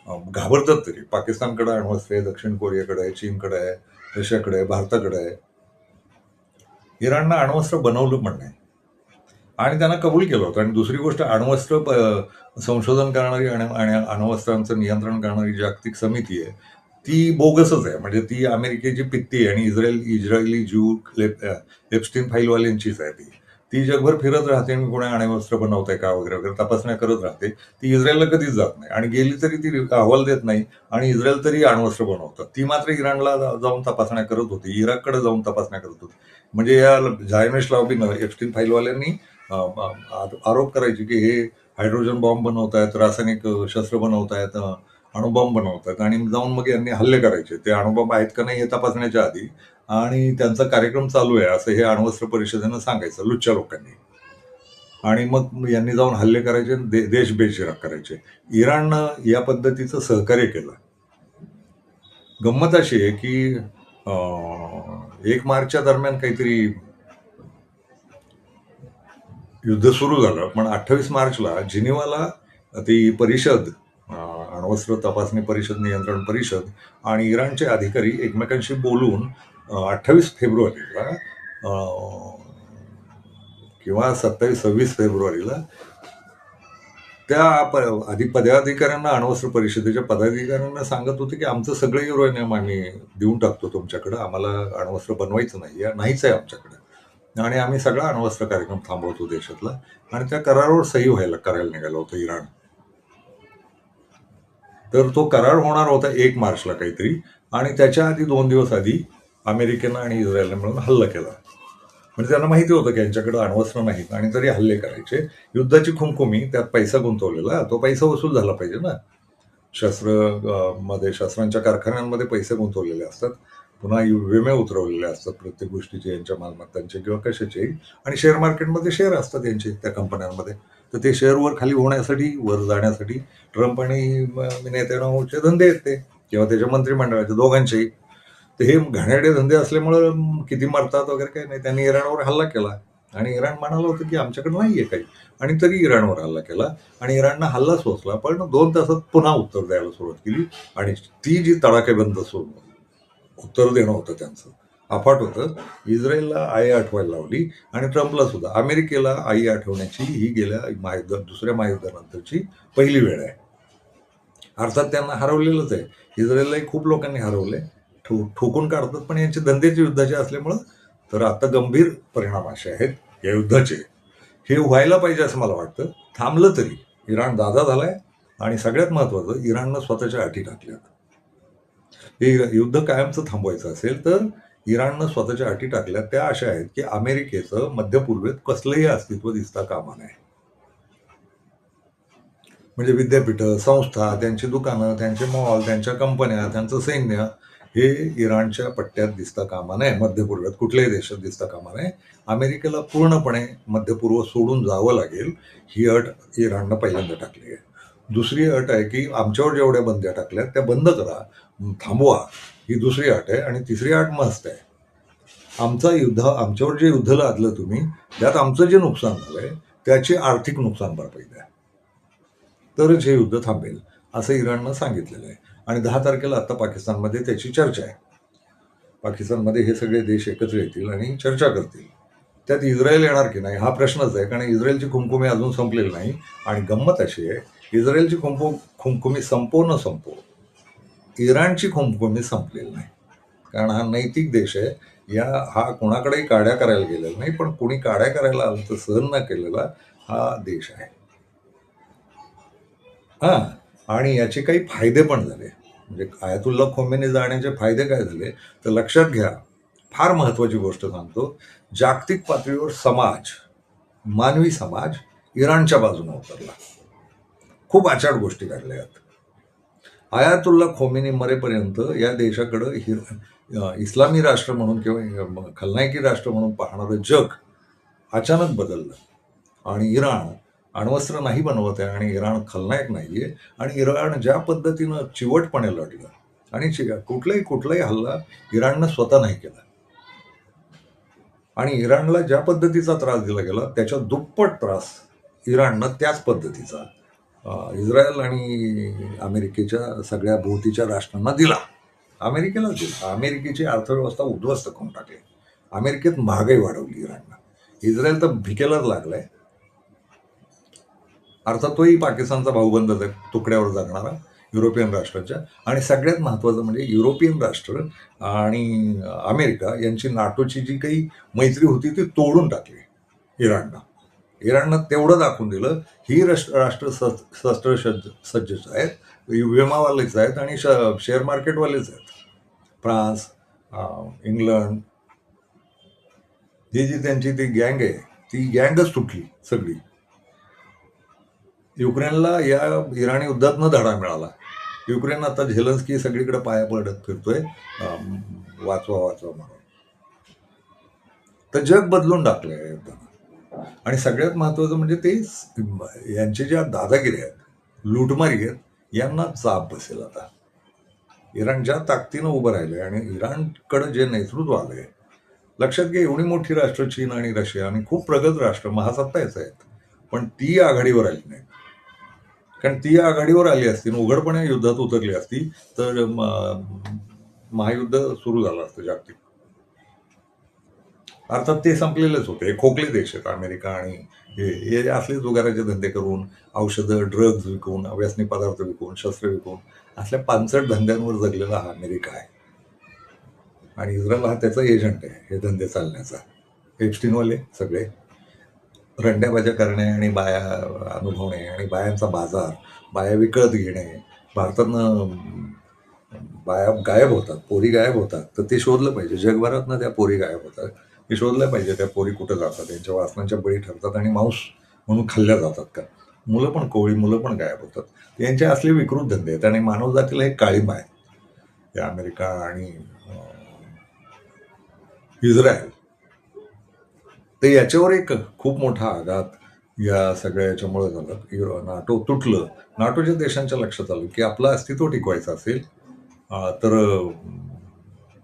घाबरतात तरी. पाकिस्तानकडे अण्वस्त्र आहे, दक्षिण कोरियाकडे आहे, चीनकडे आहे, रशियाकडे आहे, भारताकडे आहे. इराणनं अण्वस्त्र बनवलं पण नाही, आणि त्यांना कबूल केलं होतं. आणि दुसरी गोष्ट, अण्वस्त्र संशोधन करणारी आणि अण्वस्त्रांचं नियंत्रण करणारी जागतिक समिती आहे ती बोगसच आहे. म्हणजे ती अमेरिकेची पित्ती आहे, आणि इस्रायली ज्यू एप्स्टीन फाईलवाल्यांचीच आहे. ती जगभर फिरत राहते आणि कोणी अण्वस्त्र बनवतंय का वगैरे वगैरे तपासण्या करत राहते. ती इस्रायलला कधीच जात नाही, आणि गेली तरी ती अहवाल देत नाही, आणि इस्रायल तरी अण्वस्त्र बनवतात. ती मात्र इराणला जाऊन तपासण्या करत होती, इराककडे जाऊन तपासण्या करत होती. म्हणजे या झायनेश लॉबीनं, एप्स्टीन फाईलवाल्यांनी आरोप करायचे की हे हायड्रोजन बॉम्ब बनवतायत, रासायनिक शस्त्र बनवतायत, अणुबॉम्ब बनवतात, आणि जाऊन मग यांनी हल्ले करायचे. ते अणुबॉम्ब आहेत का नाही हे तपासण्याच्या आधी, आणि त्यांचा कार्यक्रम चालू आहे असं हे अण्वस्त्र परिषदेनं सांगायचं लुच्च्या लोकांनी, आणि मग यांनी जाऊन हल्ले करायचे, देश बेचिराग करायचे. इराणनं या पद्धतीचं सहकार्य केलं. गंमत अशी आहे की 1 मार्चच्या दरम्यान काहीतरी युद्ध सुरू झालं, पण 28 मार्चला जिनिवाला ती परिषद, अण्वस्त्र तपासणी परिषद, नियंत्रण परिषद, आणि इराणचे अधिकारी एकमेकांशी बोलून 28 फेब्रुवारीला किंवा 27-26 फेब्रुवारीला आधी पदाधिकाऱ्यांना, अण्वस्त्र परिषदेच्या पदाधिकाऱ्यांना सांगत होते की आमचं सगळं युरेनियम आम्ही देऊन टाकतो तुमच्याकडं, आम्हाला अण्वस्त्र बनवायचं नाही, नाहीच आहे आमच्याकडे, आणि आम्ही सगळा अण्वस्त्र कार्यक्रम थांबवतो देशातला. आणि त्या करारावर सही करायला निघालं होतं इराण. तर तो करार होणार होता 1 मार्चला काहीतरी, आणि त्याच्या आधी 2 दिवस आधी अमेरिकेनं आणि इस्रायलने मिळून हल्ला केला. म्हणजे त्यांना माहिती होतं की यांच्याकडे अण्वस्त्र नाहीत आणि तरी हल्ले करायचे. युद्धाची खुमखुमी, त्यात पैसा गुंतवलेला, तो पैसा वसूल झाला पाहिजे ना. शस्त्रांच्या कारखान्यांमध्ये पैसे गुंतवलेले असतात, पुन्हा विमे उतरवलेले असतात प्रत्येक गोष्टीचे, यांच्या मालमत्तांचे किंवा कशाचे, आणि शेअर मार्केटमध्ये शेअर असतात यांचे त्या कंपन्यांमध्ये. तर ते शेअरवर खाली होण्यासाठी, वर जाण्यासाठी ट्रम्प आणि नेत्यानाहूचे धंदे आहेत ते, किंवा त्याच्या मंत्रिमंडळाचे दोघांचेही. तर हे घाणेरडे धंदे असल्यामुळं किती मरतात वगैरे काही नाही. त्यांनी इराणवर हल्ला केला, आणि इराण म्हणालं होतं की आमच्याकडे नाहीये काही, आणि तरी इराणवर हल्ला केला, आणि इराणनं हल्ला सोचला, पण 2 तासात पुन्हा उत्तर द्यायला सुरुवात केली. आणि ती जी तडाखेबंद उत्तर देणं होतं त्यांचं, अफाट होतं. इस्रायलला आई आठवायला लावली, आणि ट्रम्पला सुद्धा. अमेरिकेला आई आठवण्याची ही गेल्या दुसऱ्या महायुद्धानंतरची पहिली वेळ आहे. अर्थात त्यांना हरवलेलंच आहे. इस्रायललाही खूप लोकांनी हरवले, ठोकून काढतात, पण यांचे धंदेचे युद्धाचे असल्यामुळं. तर आता गंभीर परिणाम असे आहेत या युद्धाचे. हे व्हायला पाहिजे असं मला वाटतं. थांबलं तरी इराण दादा झालाय, आणि सगळ्यात महत्वाचं, इराणनं स्वतःच्या अटी टाकल्यात. हे युद्ध कायमचं थांबवायचं असेल तर इराणनं स्वतःच्या अटी टाकल्या. त्या अशा आहेत की अमेरिकेचं मध्य पूर्वेत कसलंही अस्तित्व दिसता कामा नये. म्हणजे विद्यापीठं, संस्था, त्यांची दुकानं, त्यांचे मॉल, त्यांच्या कंपन्या, त्यांचं सैन्य, हे इराणच्या पट्ट्यात दिसता कामा नये. मध्य पूर्वेत कुठल्याही देशात दिसता कामा नये. अमेरिकेला पूर्णपणे मध्य पूर्व सोडून जावं लागेल, ही अट इराणनं पहिल्यांदा टाकली आहे. दुसरी अट आहे की आमच्यावर जेवढ्या बंद्या टाकल्यात त्या बंद करा, थांबवा, ही दुसरी अट आहे. आणि तिसरी अट मस्त आहे. आमच्यावर जे युद्ध लादलं तुम्ही, त्यात आमचं जे नुकसान झालंय त्याची आर्थिक नुकसान भरपाई द्या, तरच हे युद्ध थांबेल, असं इराणनं सांगितलेलं आहे. आणि 10 तारखेला आता पाकिस्तानमध्ये त्याची चर्चा आहे. पाकिस्तानमध्ये हे सगळे देश एकत्र येतील आणि चर्चा करतील. त्यात इस्रायल येणार की नाही हा प्रश्नच आहे, कारण इस्रायलची खुमखुमी अजून संपलेली नाही. आणि गंमत अशी आहे, इस्रायलची खुमखुमी संपो न संपो, इराणची खुमखुमी संपलेली नाही. कारण हा नैतिक देश आहे. हा कोणाकडेही काड्या करायला गेलेला नाही, पण कोणी काड्या करायला आलं तर सहन न केलेला हा देश आहे. आणि याचे काही फायदे पण झाले. म्हणजे आयातुल्ला खोमेनी जाण्याचे फायदे काय झाले तर लक्षात घ्या. फार महत्वाची गोष्ट सांगतो. जागतिक पातळीवर मानवी समाज इराणच्या बाजूने उतरला. खूप आचाट गोष्टी घडल्या यात. आयातुल्ला खोमेनी मरेपर्यंत या देशाकडं इस्लामी राष्ट्र म्हणून किंवा खलनायकी राष्ट्र म्हणून पाहणारं जग अचानक बदललं. आणि इराण अण्वस्त्र नाही बनवत आहे, आणि इराण खलनायक नाहीये, आणि इराण ज्या पद्धतीनं चिवटपणे लढलं, आणि कुठलाही हल्ला इराणनं स्वतः नाही केला, आणि इराणला ज्या पद्धतीचा त्रास दिला गेला त्याच्या दुप्पट त्रास इराणनं त्याच पद्धतीचा इस्रायल आणि अमेरिकेच्या सगळ्या भोवतीच्या राष्ट्रांना दिला. अमेरिकेला दिला. अमेरिकेची अर्थव्यवस्था उद्ध्वस्त करून टाकली. अमेरिकेत महागाई वाढवली इराणनं. इस्रायल तर भिकेलाच लागलाय. अर्थात तोही पाकिस्तानचा भाऊबंद तुकड्यावर जगणारा युरोपियन राष्ट्राच्या. आणि सगळ्यात महत्त्वाचं म्हणजे युरोपियन राष्ट्र आणि अमेरिका यांची नाटोची जी काही मैत्री होती ती तोडून टाकली इराणनं तेवढं दाखवून दिलं, ही राष्ट्र शस्त्र सज्ज आहेत, विमावालेच आहेत, आणि शेअर मार्केटवालेच आहेत. फ्रान्स, इंग्लंड, ही जी त्यांची ती गँग आहे, ती गँगच तुटली सगळी. युक्रेनला या इराणी युद्धातनं धडा मिळाला. युक्रेन आता झेलेन्स्की सगळीकडे पाया पडत फिरतोय, वाचवा म्हणून. तर जग बदलून टाकलंय युद्धानं. आणि सगळ्यात महत्वाचं म्हणजे ते यांचे ज्या दादागिरी आहेत, लूटमारी आहेत, यांना चाप बसेल आता. इराण ज्या ताकदीनं उभं राहिलंय, आणि इराणकडे जे नेतृत्व आलंय, लक्षात घ्या, एवढी मोठी राष्ट्र चीन आणि रशिया आणि खूप प्रगत राष्ट्र महासत्ताच आहेत, पण ती आघाडीवर आली नाही. कारण ती आघाडीवर आली असती, उघडपणे युद्धात उतरली असती, तर महायुद्ध सुरू झालं असतं जागतिक. अर्थात ते संपलेलेच होते. हे खोकले देश आहेत अमेरिका आणि हे असले जुगाराचे धंदे करून, औषधं, ड्रग्ज विकून, व्यसनी पदार्थ विकून, शस्त्र विकून, असल्या पानसट धंद्यांवर जगलेला हा अमेरिका आहे. आणि इस्रायल हा त्याचा एजंट आहे हे धंदे चालण्याचा. एप्स्टीनवाले सगळे रंड्याबाज्या करणे आणि बाया अनुभवणे आणि बायांचा बाजार, बाया विकत घेणे, भारतातनं बाया गायब होतात, पोरी गायब होतात, तर ते शोधलं पाहिजे. जगभरातनं त्या पोरी गायब होतात, हे शोधलं पाहिजे. त्या पोरी कुठं जातात, त्यांच्या वासनांच्या बळी ठरतात आणि मांस म्हणून खाल्ल्या जातात का? मुलं पण कोळी मुलं पण गायब होतात. यांचे असले विकृत धंदे आहेत आणि मानवजातीला एक काळीमा आहे या अमेरिका आणि इस्रायल. तर याच्यावर एक खूप मोठा आघात या सगळ्या याच्यामुळे झाला. नाटो तुटलं. नाटोच्या देशांच्या लक्षात आलं की आपलं अस्तित्व टिकवायचं असेल तर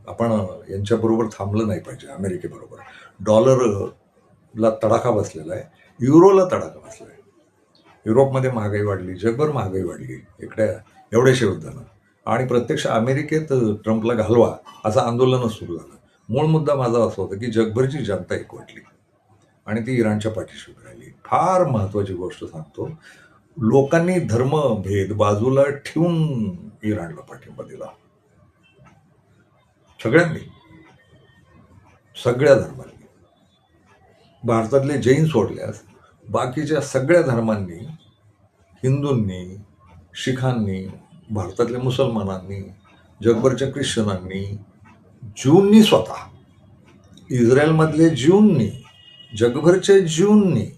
आपण यांच्याबरोबर थांबलं नाही पाहिजे. अमेरिकेबरोबर डॉलरला तडाखा बसलेला आहे, युरोला तडाखा बसला आहे. युरोपमध्ये महागाई वाढली, जगभर महागाई वाढली इकडे एवढ्याशा युद्धानं. आणि प्रत्यक्ष अमेरिकेत ट्रम्पला घालवा असं आंदोलनच सुरू झालं. मूळ मुद्दा माझा असा होता की जगभरची जनता एकवटली आणि ती इराणच्या पाठीशी उभी राहिली. फार महत्वाची गोष्ट सांगतो, लोकांनी धर्मभेद बाजूला ठेवून इराणला पाठिंबा दिला. सगळ्यांनी, सगळ्या धर्मांनी. भारतातले जैन सोडल्यास बाकीच्या सगळ्या धर्मांनी, हिंदूंनी, शिखांनी, भारतातल्या मुसलमानांनी, जगभरच्या ख्रिश्चनांनी, ज्यूंनी, स्वतः इस्रायलमधले ज्यूंनी, जगभरच्या ज्यूंनी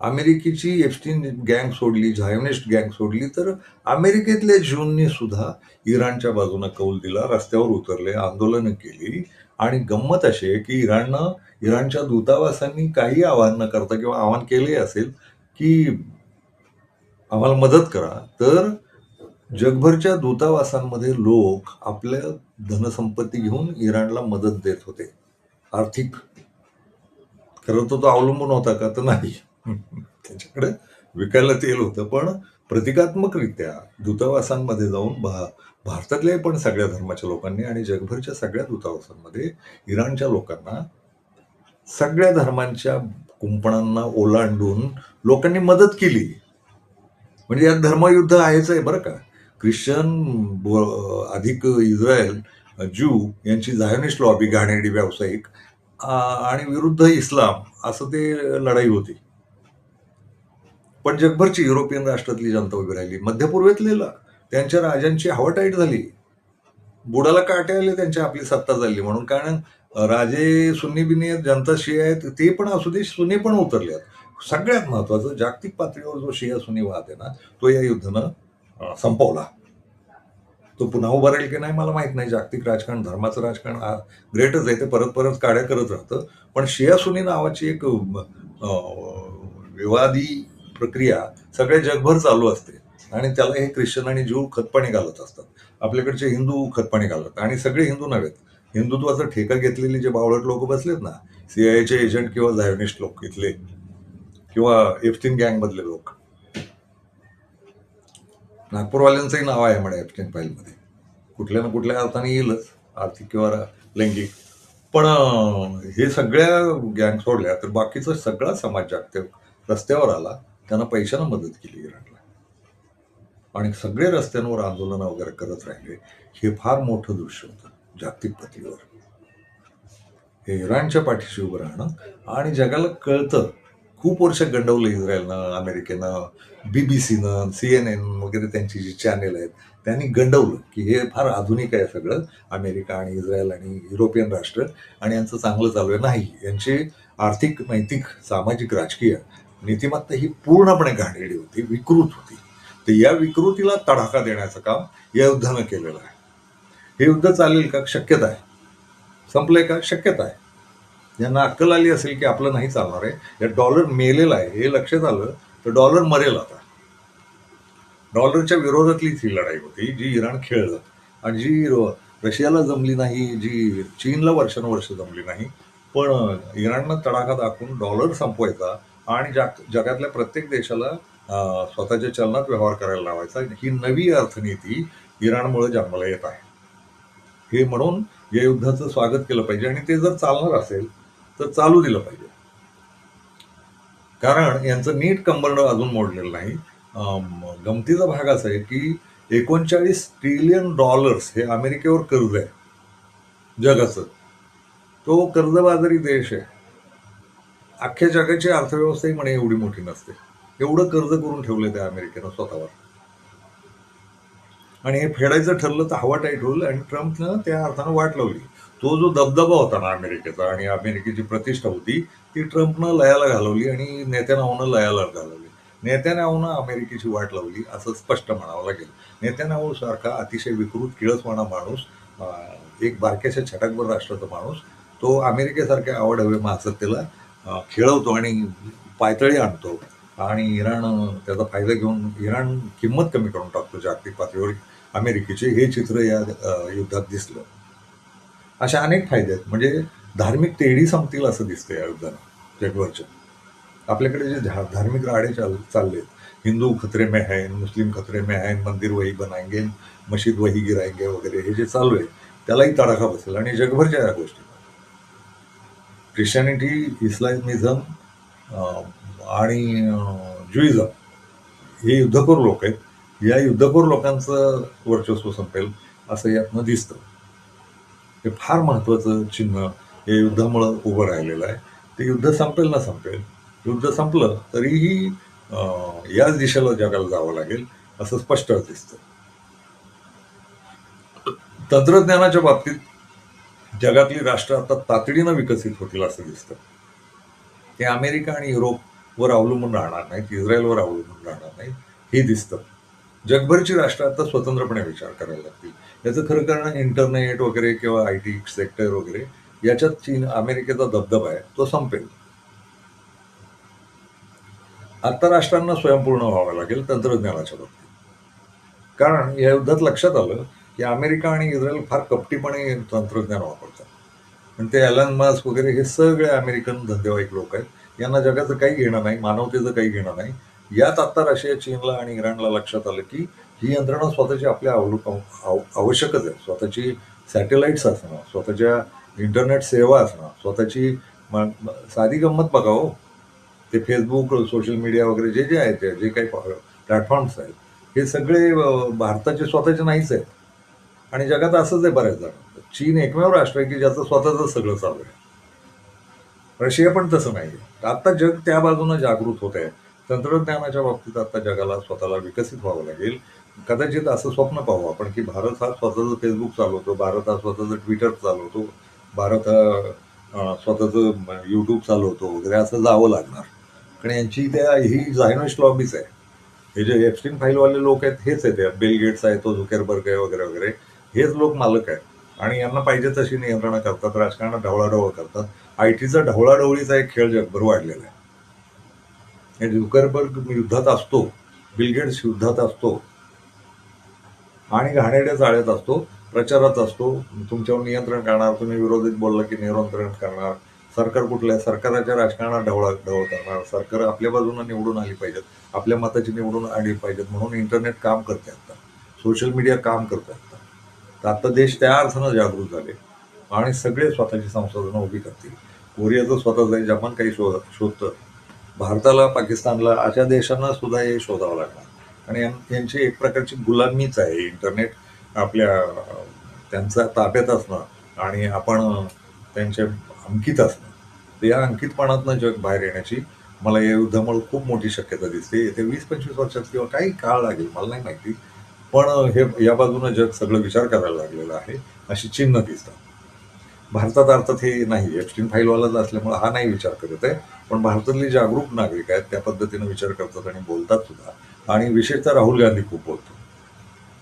अमेरिकेची एप्स्टीन गँग सोडली, झायोनिस्ट गँग सोडली, तर अमेरिकेतल्या ज्यूंनी सुद्धा इराणच्या बाजूने कौल दिला, रस्त्यावर उतरले, आंदोलनं केली. आणि गंमत अशी आहे की इराणच्या दूतावासांनी काही आवाहन न करता किंवा आवाहन केले असेल की आम्हाला मदत करा, तर जगभरच्या दूतावासांमध्ये लोक आपल्या धनसंपत्ती घेऊन इराणला मदत देत होते. आर्थिक. खरं तर तो अवलंबून होता का? तर नाही. त्यांच्याकडे विकायला तेल होतं, पण प्रतिकात्मकरित्या दूतावासांमध्ये जाऊन भारतातल्या पण सगळ्या धर्माच्या लोकांनी आणि जगभरच्या सगळ्या दूतावासांमध्ये इराणच्या लोकांना सगळ्या धर्मांच्या कुंपणांना ओलांडून लोकांनी मदत केली. म्हणजे यात धर्मयुद्ध आहेच आहे बरं का. ख्रिश्चन अधिक इस्रायल, ज्यू यांची झायोनिस्ट लॉबी, घाणेरडी व्यावसायिक आणि विरुद्ध इस्लाम, असं ते लढाई होती. पण जगभरची युरोपियन राष्ट्रातली जनता उभी राहिली. मध्यपूर्वेतलेला त्यांच्या राजांची हवा टाईट झाली, बुडाला काटे आले, त्यांच्या आपली सत्ता झाली म्हणून. कारण राजे सुन्नी बिनी आहेत, जनता शिया आहेत, ते पण असू दे, सुन्नी पण उतरले आहेत. सगळ्यात महत्वाचं, जागतिक पातळीवर जो शिया सुन्नी वाद आहे ना, तो या युद्धानं संपवला. तो पुन्हा उभा राहील की नाही मला माहित नाही. जागतिक राजकारण, धर्माचं राजकारण ग्रेटच आहे, ते परत परत काड्या करत राहतं. पण शिया सुन्नी नावाची एक विवादी प्रक्रिया सगळ्या जगभर चालू असते आणि त्याला हे ख्रिश्चन आणि ज्यू खतपाणी घालत असतात. आपल्याकडचे हिंदू खतपाणी घालत, आणि सगळे हिंदू नव्हेत. हिंदुत्वाचा ठेका घेतलेले जे बावळट लोक बसलेत ना, सीआयएचे एजंट किंवा झायोनिस्ट लोक इथले, किंवा एप्स्टीन गँग मधले लोक. नागपूरवाल्यांचंही नाव आहे म्हणा एप्स्टीन फाईलमध्ये. कुठल्या ना कुठल्या अर्थाने येईलच, आर्थिक किंवा लैंगिक. पण हे सगळ्या गँग सोडल्या तर बाकीचा सगळा समाज जागतिक रस्त्यावर आला, त्यांना पैशानं मदत केली इराणला, आणि सगळे रस्त्यांवर आंदोलनं वगैरे करत राहिले. हे फार मोठं दृश्य होतं जागतिक पातळीवर. हे इराणच्या पाठीशी उभं राहणं, आणि जगाला कळतं. खूप वर्ष गंडवलं इस्रायलनं, अमेरिकेनं, बीबीसीनं, CNN वगैरे त्यांची जी चॅनेल आहेत त्यांनी गंडवलं की हे फार आधुनिक आहे सगळं, अमेरिका आणि इस्रायल आणि युरोपियन राष्ट्र, आणि यांचं चांगलं चालू आहे. नाही, यांची आर्थिक, नैतिक, सामाजिक, राजकीय नीतिमत्ता ही पूर्णपणे घाणेरडी होती, विकृत होती. तर या विकृतीला तडाखा देण्याचं काम या युद्धानं केलेलं आहे. हे युद्ध चालेल का? शक्यता आहे. संपलंय का? शक्यता आहे. ज्यांना अक्कल आली असेल की आपलं नाही चालणार आहे, या डॉलर मेलेला आहे हे लक्षात आलं, तर डॉलर मरेल आता. डॉलरच्या विरोधातलीच ही लढाई होती जी इराण खेळलं, आणि जी रशियाला जमली नाही, जी चीनला वर्षानुवर्ष जमली नाही. पण इराणनं तडाखा दाखवून डॉलर संपवायचा आणि जगातल्या प्रत्येक देशाला स्वतःच्या चलनात व्यवहार करायला लावायचा, ही नवी अर्थनीती इराणमुळे जन्माला येत आहे. हे म्हणून या युद्धाचं स्वागत केलं पाहिजे. आणि ते जर चालणार असेल तर चालू दिलं पाहिजे. कारण यांचं नीट कंबरड अजून मोडलेलं नाही. गमतीचा भाग असा आहे की $39 ट्रिलियन हे अमेरिकेवर कर्ज आहे जगाचं. तो कर्जबाजारी देश आहे. अख्ख्या जगाची अर्थव्यवस्थाही म्हणे एवढी मोठी नसते. एवढं कर्ज करून ठेवलंय त्या अमेरिकेनं स्वतःवर. आणि हे फेडायचं ठरलं तर हवा टाईट होईल आणि ट्रम्पनं त्या अर्थानं वाट लावली. तो जो दबदबा होता ना अमेरिकेचा आणि अमेरिकेची प्रतिष्ठा होती ती ट्रम्पनं लयाला घालवली आणि नेत्यानाहूनं लयाला घालवली. नेत्यानाहूनं अमेरिकेची वाट लावली असं स्पष्ट म्हणावं लागेल. नेत्यानाहू सारखा अतिशय विकृत किळसवाणा माणूस, एक बारक्याशा छटाकभर राष्ट्राचा माणूस, तो अमेरिकेसारख्या आवडहवे महासत्तेला खेळवतो आणि पायतळी आणतो आणि इराण त्याचा फायदा घेऊन इराण किंमत कमी करून टाकतो जागतिक पातळीवर अमेरिकेचे. हे चित्र या युद्धात दिसलं. अशा अनेक फायदे आहेत. म्हणजे धार्मिक तेढी संपतील असं दिसतं या युद्धानं जगभरच्या. आपल्याकडे जे धार्मिक राडे चाललेत, हिंदू खतरे में है, मुस्लिम खतरे में है, मंदिर वही बनाएंगे, मशीद वही गिराएंगे वगैरे हे जे चालू आहे त्यालाही तडाखा बसेल. आणि जगभरच्या या गोष्टी ख्रिश्चॅनिटी, इस्लामिझम आणि ज्युइझम हे युद्धखोर लोक आहेत. या युद्धखोर लोकांचं वर्चस्व संपेल असं यातनं दिसतं. हे फार महत्वाचं चिन्ह या युद्धामुळं उभं राहिलेलं आहे. ते युद्ध संपेल ना संपेल, युद्ध संपलं तरीही याच दिशेला जगाला जावं लागेल असं स्पष्ट दिसतं. तंत्रज्ञानाच्या बाबतीत जगातली राष्ट्र आता तातडीनं विकसित होतील असं दिसतं. ते अमेरिका आणि युरोपवर अवलंबून राहणार नाहीत, इस्रायलवर अवलंबून राहणार नाहीत हे दिसतं. जगभरची राष्ट्र आता स्वतंत्रपणे विचार करायला लागतील. याचं खरं कारण इंटरनेट वगैरे किंवा IT सेक्टर वगैरे याच्यात चीन अमेरिकेचा दबदबा आहे तो संपेल. आता राष्ट्रांना स्वयंपूर्ण व्हावं लागेल तंत्रज्ञानाच्या बाबतीत. कारण या युद्धात लक्षात आलं की अमेरिका आणि इस्रायल फार कपटीपणे तंत्रज्ञान वापरतात. पण ते एलन मस्क वगैरे हे सगळे अमेरिकन धंदेवाईक लोक आहेत. यांना जगाचं काही घेणं नाही, मानवतेचं काही घेणं नाही. यात आता रशिया, चीनला आणि इराणला लक्षात आलं की ही यंत्रणा स्वतःची आपल्या आवश्यकच आहे. स्वतःची सॅटेलाइट्स असणं, स्वतःच्या इंटरनेट सेवा असणं, स्वतःची साधी गंमत बघा हो. ते फेसबुक, सोशल मीडिया वगैरे जे जे आहेत, जे काही प्लॅटफॉर्म्स आहेत, हे सगळे भारताचे स्वतःचे नाहीच आहेत. आणि जगात असंच आहे बऱ्याच जण. चीन एकमेव राष्ट्र आहे की ज्याचं स्वतःच सगळं चालू आहे. रशिया पण तसं नाही. आता जग त्या बाजूनं जागृत होत आहे. तंत्रज्ञानाच्या बाबतीत आता जगाला स्वतःला विकसित व्हावं लागेल. कदाचित असं स्वप्न पाहू आपण की भारत हा स्वतःचं फेसबुक चालवतो, भारत हा स्वतःचं ट्विटर चालवतो, भारत हा स्वतःचं यूट्यूब चालवतो वगैरे असं जावं लागणार. कारण यांची ही झायनोस्ट लॉबीच आहे. हे जे एप्स्टीन फाईलवाले लोक आहेत हेच आहेत. बिल गेट्स आहे, तो झुकेरबर्ग आहे वगैरे वगैरे, हेच लोक मालक आहेत. आणि यांना पाहिजे तशी नियंत्रणं करतात, राजकारणात ढवळाढवळ करतात. ITचा ढवळाढवळीचा एक खेळ जगभर वाढलेला आहे. झुकरबर्ग युद्धात असतो, बिल गेट्स युद्धात असतो आणि घाणेरड्या चाळ्यात असतो, प्रचारात असतो, तुमच्यावर नियंत्रण करणार, तुम्ही विरोधीत बोलला की नियंत्रण करणार, सरकार कुठल्या सरकाराच्या राजकारणात ढवळ करणार, सरकार आपल्या बाजूनं निवडून आली पाहिजेत, आपल्या मताची निवडून आली पाहिजेत म्हणून इंटरनेट काम करते आता, सोशल मीडिया काम करते आता. तर आता देश त्या अर्थानं जागृत झाले आणि सगळे स्वतःची संसाधनं उभी करतील. कोरियाचं स्वतःच आहे, जपान काही शोधतं, भारताला, पाकिस्तानला, अशा देशांना सुद्धा हे शोधावं लागणार. आणि यांची एक प्रकारची गुलामीच आहे. इंटरनेट आपल्या त्यांचा ताब्यात असणं आणि आपण त्यांच्या अंकित असणं. तर या अंकितपणातनं जग बाहेर येण्याची मला या युद्धामुळे खूप मोठी शक्यता दिसते. येत्या 20-25 वर्षात किंवा काही काळ लागेल, मला नाही माहिती. पण हे या बाजूनं जग सगळं विचार करायला लागलेलं आहे अशी चिन्ह दिसतात. भारतात अर्थात हे नाही, एप्स्टीन फाईलवालाच असल्यामुळे हा नाही विचार करत आहे. पण भारतातली जागरूक नागरिक आहेत, त्या पद्धतीनं विचार करतात आणि बोलतात सुद्धा. आणि विशेषतः राहुल गांधी खूप बोलतो.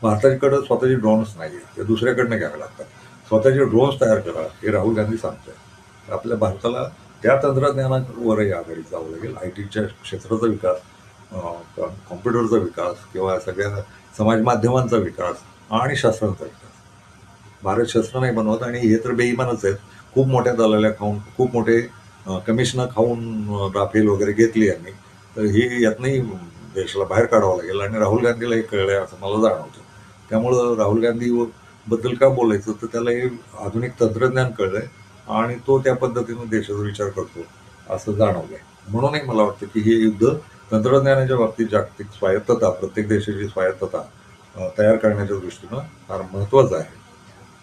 भारताकडे स्वतःचे ड्रोन्स नाही आहेत, ते दुसऱ्याकडनं घ्यावे लागतात. स्वतःचे ड्रोन्स तयार करा हे राहुल गांधी सांगतायत. आपल्या भारताला त्या तंत्रज्ञानावरही आघाडीत जावं लागेल. ITच्या क्षेत्राचा विकास, कॉम्प्युटरचा विकास किंवा सगळ्या समाज माध्यमांचा विकास आणि शस्त्रांचा विकास. भारत शस्त्र नाही बनवत आणि हे तर बेईमानच आहेत. खूप मोठ्या दलाल्या खाऊन, खूप मोठे कमिशनं खाऊन राफेल वगैरे घेतली यांनी. तर ही यातनंही देशाला बाहेर काढावं लागेल आणि राहुल गांधीला हे कळलं आहे असं मला जाणवतं. त्यामुळं राहुल गांधी बद्दल का बोलायचं तर त्याला हे आधुनिक तंत्रज्ञान कळलं आहे आणि तो त्या पद्धतीने देशाचा विचार करतो असं जाणवलंय. म्हणूनही मला वाटतं की हे युद्ध तंत्रज्ञानाच्या बाबतीत जागतिक स्वायत्तता, प्रत्येक देशाची स्वायत्तता तयार करण्याच्या दृष्टीनं फार महत्त्वाचं आहे.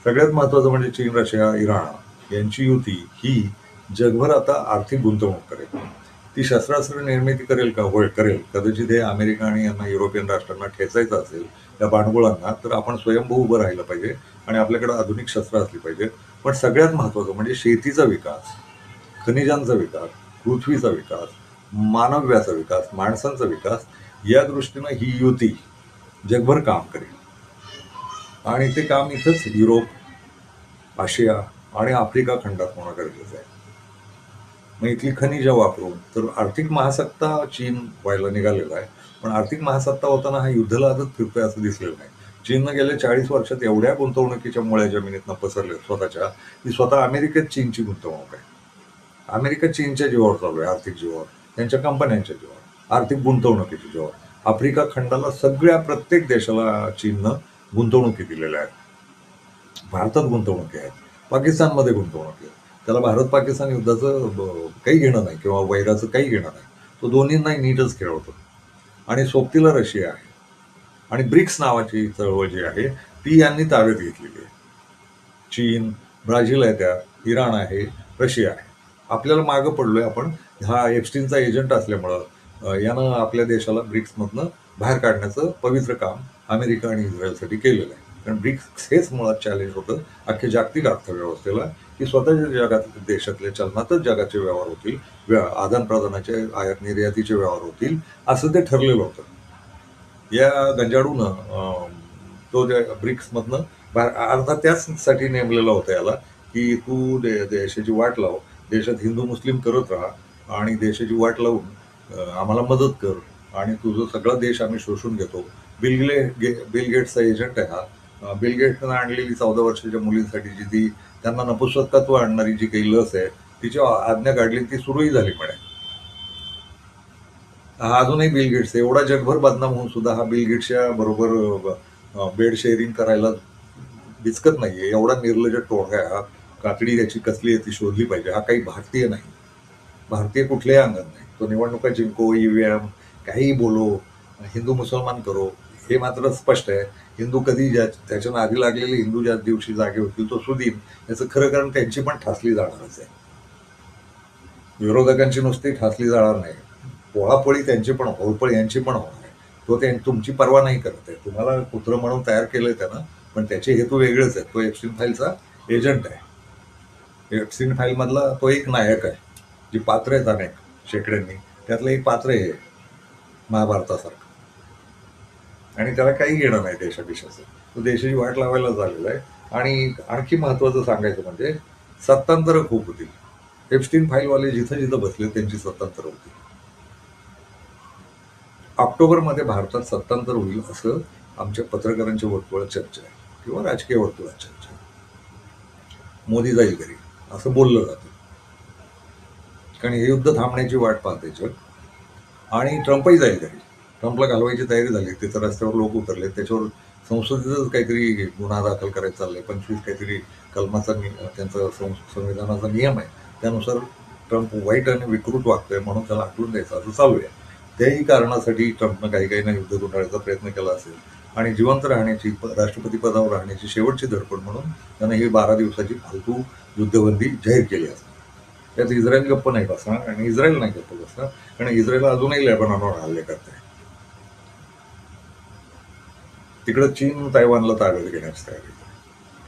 सगळ्यात महत्त्वाचं म्हणजे चीन, रशिया, इराण यांची युती ही जगभर आता आर्थिक गुंतवणूक करेल. ती शस्त्रास्त्र निर्मिती करेल का? होय, करेल. कदाचित हे अमेरिका आणि यांना युरोपियन राष्ट्रांना ठेचायचं असेल या भांडवलांना, तर आपण स्वयंभू उभं राहिलं पाहिजे आणि आपल्याकडे आधुनिक शस्त्र असली पाहिजेत. पण सगळ्यात महत्त्वाचं म्हणजे शेतीचा विकास, खनिजांचा विकास, पृथ्वीचा विकास, मानव्याचा विकास, माणसांचा विकास या दृष्टीनं ही युती जगभर काम करेल. आणि ते काम इथंच युरोप, आशिया आणि आफ्रिका खंडात होणं गरजेचं आहे. मग इथली खनिजं वापरून तर आर्थिक महासत्ता चीन व्हायला निघालेला आहे. पण आर्थिक महासत्ता होताना हा युद्धलाजच फिरतोय असं दिसलेलं नाही. चीननं गेल्या 40 वर्षात एवढ्या गुंतवणुकीच्या मुळ्या जमिनीतनं पसरल्या स्वतःच्या, की स्वतः अमेरिकेत चीनची गुंतवणूक आहे. अमेरिका चीनच्या जीवावर चालू आहे, आर्थिक जीवावर, त्यांच्या कंपन्यांच्या जीवावर, आर्थिक गुंतवणुकीच्या जीवावर. आफ्रिका खंडाला सगळ्या प्रत्येक देशाला चीननं गुंतवणुकी दिलेल्या आहेत. भारतात गुंतवणुकी आहेत, पाकिस्तानमध्ये गुंतवणूक आहे. त्याला भारत पाकिस्तान युद्धाचं काही घेणं नाही किंवा वैराचं काही घेणं नाही. तो दोन्हींनाही नीटच खेळवतो. आणि सोबतीला रशिया आहे. आणि ब्रिक्स नावाची चळवळ जी आहे ती यांनी ताब्यात घेतलेली आहे. चीन, ब्राझील आहे, त्यात इराण आहे, रशिया आहे. आपल्याला मागं पडलोय आपण. हा एप्स्टीनचा एजंट असल्यामुळं यानं आपल्या देशाला ब्रिक्समधनं बाहेर काढण्याचं पवित्र काम अमेरिका आणि इस्रायलसाठी केलेलं आहे. कारण ब्रिक्स हेच मुळात चॅलेंज होतं अख्ख्या जागतिक अर्थव्यवस्थेला, की स्वतःच्या जगात देशातल्या चलनातच जगाचे व्यवहार होतील, आदान-प्रदानाचे, आयात निर्यातीचे व्यवहार होतील, असं ते ठरलेलं होतं. या गंजाडूनं तो ब्रिक्समधनं बाहेर अर्थात त्याचसाठी नेमलेला होता याला, की तू देशाची वाट लाव, देशात हिंदू मुस्लिम करत राहा आणि देशाची वाट लावून आम्हाला मदत कर आणि तुझं सगळा देश आम्ही शोषून घेतो. बिल गेट्सचा एजंट आहे हा. बिल गेट्सनं आणलेली 14 वर्षाच्या मुलींसाठी जी ती त्यांना नपुंसकत्व आणणारी जी काही लस आहे तिची आज्ञा काढली, ती सुरूही झाली म्हणे. हा अजूनही बिल गेट्स आहे. एवढा जगभर बदनाम होऊन सुद्धा हा बिल गेट्सच्या बरोबर बेड शेअरिंग करायला दिसकत नाहीये. एवढा निर्लज्ज टोळका आहे हा. कातडी त्याची कसली आहे ती शोधली पाहिजे. हा काही भारतीय नाही, भारतीय कुठल्याही अंगात नाही. तो निवडणुका जिंको, ईव्हीएम, काहीही बोलो, हिंदू मुसलमान करो, हे मात्र स्पष्ट आहे. हिंदू कधी त्याच्या नादी लागलेले हिंदू ज्या दिवशी जागे होतील तो सुदीन, याचं खरं कारण त्यांची पण ठासली जाणारच आहे. विरोधकांची नुसती ठासली जाणार नाही, पोळापोळी त्यांची पण, होळपळ यांची पण होणार आहे. तो तुमची पर्वा नाही करत आहे. तुम्हाला कुत्रं म्हणून तयार केलंय त्यानं, पण त्याचे हेतू वेगळेच आहेत. तो एप्स्टीन फाईलचा एजंट आहे. एप्स्टीन फाईलमधला तो एक नायक आहे. जी पात्र आहेत अनेक शेकड्यांनी, त्यातलं एक पात्र आहे महाभारतासारखं. आणि त्याला काही घेणं नाही देशादेशाचं. तो देशाची वाट लावायला झालेला आहे. आणि आणखी महत्वाचं सांगायचं म्हणजे सत्तांतरं खूप होतील. एप्स्टीन फाईलवाले जिथं जिथं बसले त्यांची सत्तांतरं होतील. ऑक्टोबरमध्ये भारतात सत्तांतर होईल असं आमच्या पत्रकारांच्या वर्तुळात चर्चा आहे किंवा राजकीय वर्तुळात चर्चा आहे. मोदी जाईल घरी असं बोललं जातं. कारण हे युद्ध थांबण्याची वाट पाहते जग. आणि ट्रम्पही जाईल घरी. ट्रम्पला घालवायची तयारी झाली. तिथं रस्त्यावर लोक उतरले. त्याच्यावर संसदेतच काहीतरी गुन्हा दाखल करायचा चाललाय. 25 काहीतरी कलमाचा त्यांचा संविधानाचा नियम आहे. त्यानुसार ट्रम्प वाईट आणि विकृत वागतोय म्हणून त्याला हटवून द्यायचं असं चालू आहे. त्याही कारणासाठी ट्रम्पनं काही ना युद्ध गुंडाळायचा प्रयत्न केला असेल आणि जिवंत राहण्याची, राष्ट्रपती पदावर राहण्याची शेवटची धडपड म्हणून त्यानं ही 12 दिवसाची फालतू युद्धबंदी जाहीर केली असेल. त्यात इस्रायल गप्प नाही बसणार आणि इस्रायल नाही गप्प बसणार, कारण इस्रायल अजूनही लेबनॉनवर हल्ले करत आहे. तिकडं चीन तैवानला ताब्यात घेण्याची तयारी.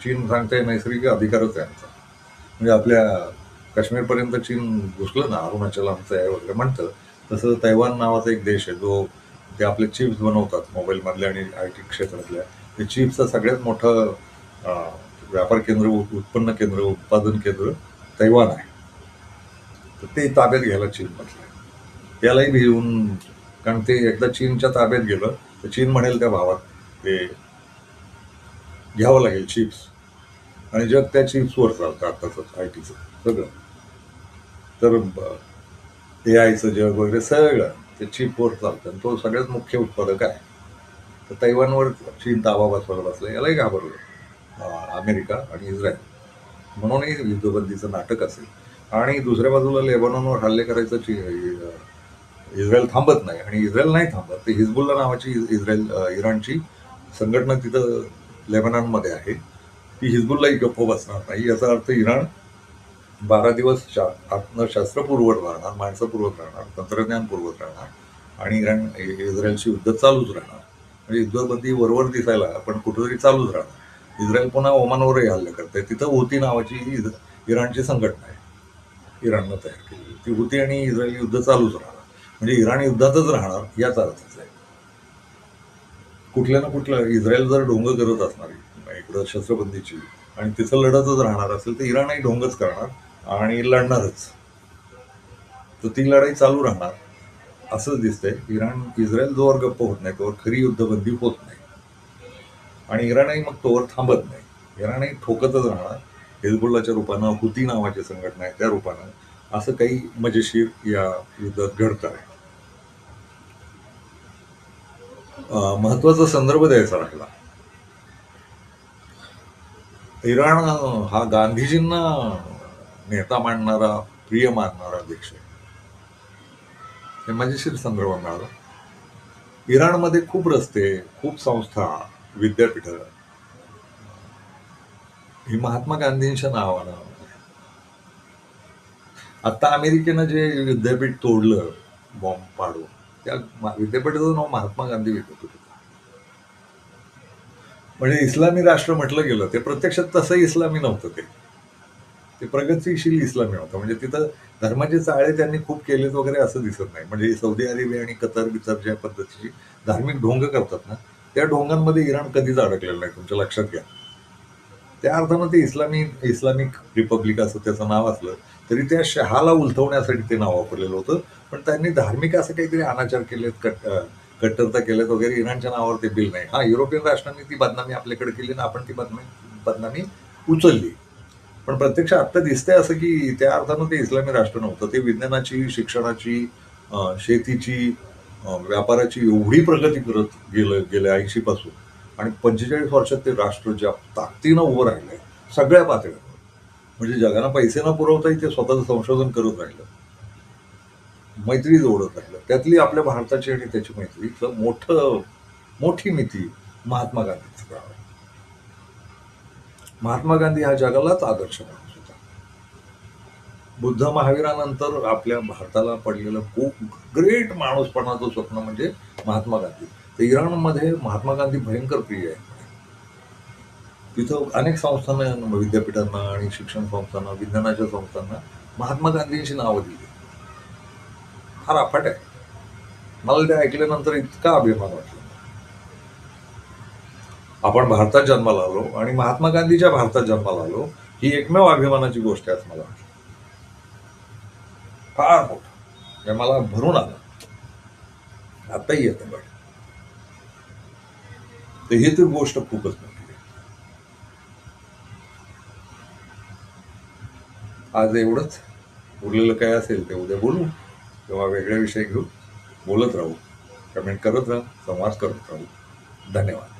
चीन सांगते नैसर्गिक अधिकारच आहे आमचा. म्हणजे आपल्या काश्मीरपर्यंत चीन घुसलं ना, अरुणाचल आमचं आहे वगैरे म्हणतं, तसं तैवान नावाचा एक देश आहे जो ते आपले चिप्स बनवतात मोबाईलमधल्या आणि IT क्षेत्रातल्या. ते चिप्सचं सगळ्यात मोठं व्यापार केंद्र, उत्पन्न केंद्र, उत्पादन केंद्र तैवान आहे. तर ते ताब्यात घ्यायला चीन म्हटलं. त्यालाही भिवून, कारण ते एकदा चीनच्या ताब्यात गेलं तर चीन म्हणेल त्या भावात ते घ्यावं लागेल चिप्स. आणि जग त्या चिप्सवर चालतं आताच IT सगळं. तर AIचं जग वगैरे सगळं ते चिपवर चालतं आणि तो सगळ्यात मुख्य उत्पादक आहे. तर तैवानवर चीन ताबा बसवायला बसला. यालाही घाबरलं अमेरिका आणि इस्रायल. म्हणूनही युद्धबंदीचं नाटक असेल. आणि दुसऱ्या बाजूला लेबनॉनवर हल्ले करायचं इस्रायल थांबत नाही आणि इस्रायल नाही थांबत. तर हिजबुल्ला नावाची इराणची संघटना तिथं लेबनॉनमध्ये आहे. ती हिजबुल्लाही गप्प बसणार नाही. याचा अर्थ इराण 12 दिवस आतनं शस्त्र पुरवत राहणार, माणसं पुरवत राहणार, तंत्रज्ञान पुरवत राहणार आणि इस्रायलशी युद्ध चालूच राहणार. म्हणजे युद्धबंदी वरवर दिसायला पण कुठेतरी चालूच राहणार. इस्रायल पुन्हा ओमानवरही हल्ले करते. तिथं हुती नावाची इराणची संघटना आहे, इराणनं तयार केली. ती हुती आणि इस्रायल युद्ध चालूच राहणार. म्हणजे इराण युद्धातच राहणार याचा अर्थच आहे. कुठल्या ना कुठलं इस्रायल जर ढोंग करत असणार इकडं शस्त्रबंदीची आणि तिथं लढतच राहणार असेल तर इराणही ढोंगच करणार आणि लढणारच. तर ती लढाई चालू राहणार असंच दिसतंय. इस्रायल जोवर गप्प होत नाही तोवर खरी युद्धबंदी होत नाही आणि इराणही मग तोवर थांबत नाही. इराणही ठोकतच राहणार हिजबुल्लाच्या रूपानं, हुती नावाची संघटना आहे त्या रूपानं. असं काही मजेशीर या युद्धात घडत आहे. महत्वाचा संदर्भ द्यायचा राहिला. इराण हा गांधीजींना नेता मानणारा, प्रिय मानणारा देश आहे. हे मजेशीर संदर्भ मिळाला. इराणमध्ये खूप रस्ते, खूप संस्था, विद्यापीठं ही महात्मा गांधींच्या नावानं. आता अमेरिकेनं जे विद्यापीठ तोडलं बॉम्ब पाडून, त्या विद्यापीठाचं नाव महात्मा गांधी विद्यापीठ होतं. म्हणजे इस्लामी राष्ट्र म्हटलं गेलं ते प्रत्यक्षात तसं इस्लामी नव्हतं. ते प्रगतिशील इस्लामी होतं. म्हणजे तिथं धर्माचे चाळे त्यांनी खूप केलेत वगैरे असं दिसत नाही. म्हणजे सौदी अरेबिया आणि कतर बितर ज्या पद्धतीची धार्मिक ढोंग करतात ना, त्या ढोंगांमध्ये इराण कधीच अडकलेलं नाही. तुमच्या लक्षात घ्या. त्या अर्थानं ते इस्लामिक रिपब्लिक असं त्याचं नाव असलं तरी त्या शहाला उलथवण्यासाठी ते नाव वापरलेलं होतं. पण त्यांनी धार्मिक असं काहीतरी अनाचार केलेत, कट्टरता केल्यात वगैरे इराणच्या नावावर ते बिल नाही. हा, युरोपियन राष्ट्रांनी ती बदनामी आपल्याकडे केली ना आपण ती बदनामी उचलली. पण प्रत्यक्ष आत्ता दिसतंय असं की त्या अर्थानं ते इस्लामी राष्ट्र नव्हतं. ते विज्ञानाची, शिक्षणाची, शेतीची, व्यापाराची एवढी प्रगती करत गेल्या 80 पासून आणि 45 वर्षात ते राष्ट्र ज्या ताकदीनं उभं राहिलंय सगळ्या पातळ्यावर. म्हणजे जगाला पैसे न पुरवताही ते स्वतःचं संशोधन करत राहिलं, मैत्री जोडत राहिलं. त्यातली आपल्या भारताची आणि त्याची मैत्रीचं मोठी नीती महात्मा गांधींचं काम आहे. महात्मा गांधी हा जगालाच आदर्श माणूस होता. बुद्ध महावीरानंतर आपल्या भारताला पडलेलं खूप ग्रेट माणूसपणाचं स्वप्न म्हणजे महात्मा गांधी. तर इराणमध्ये महात्मा गांधी भयंकर प्रिय आहे. तिथं अनेक संस्थांना, विद्यापीठांना आणि शिक्षण संस्थांना, विज्ञानाच्या संस्थांना महात्मा गांधींची नावं दिली. फार अफाट आहे. मला ते ऐकल्यानंतर इतका अभिमान वाटला. आपण भारतात जन्माला आलो आणि महात्मा गांधीच्या भारतात जन्माला आलो ही एकमेव अभिमानाची गोष्ट आहे असं मला वाटतं. फार मोठं. हे मला भरून आलं. आताही येतं बट तर ही तर गोष्ट खूपच मोठी आहे. आज एवढंच. उरलेलं काय असेल ते उद्या बोलू किंवा वेगळे विषय घेऊ. बोलत राहू, कमेंट करत राहू, संवाद करत राहू. धन्यवाद.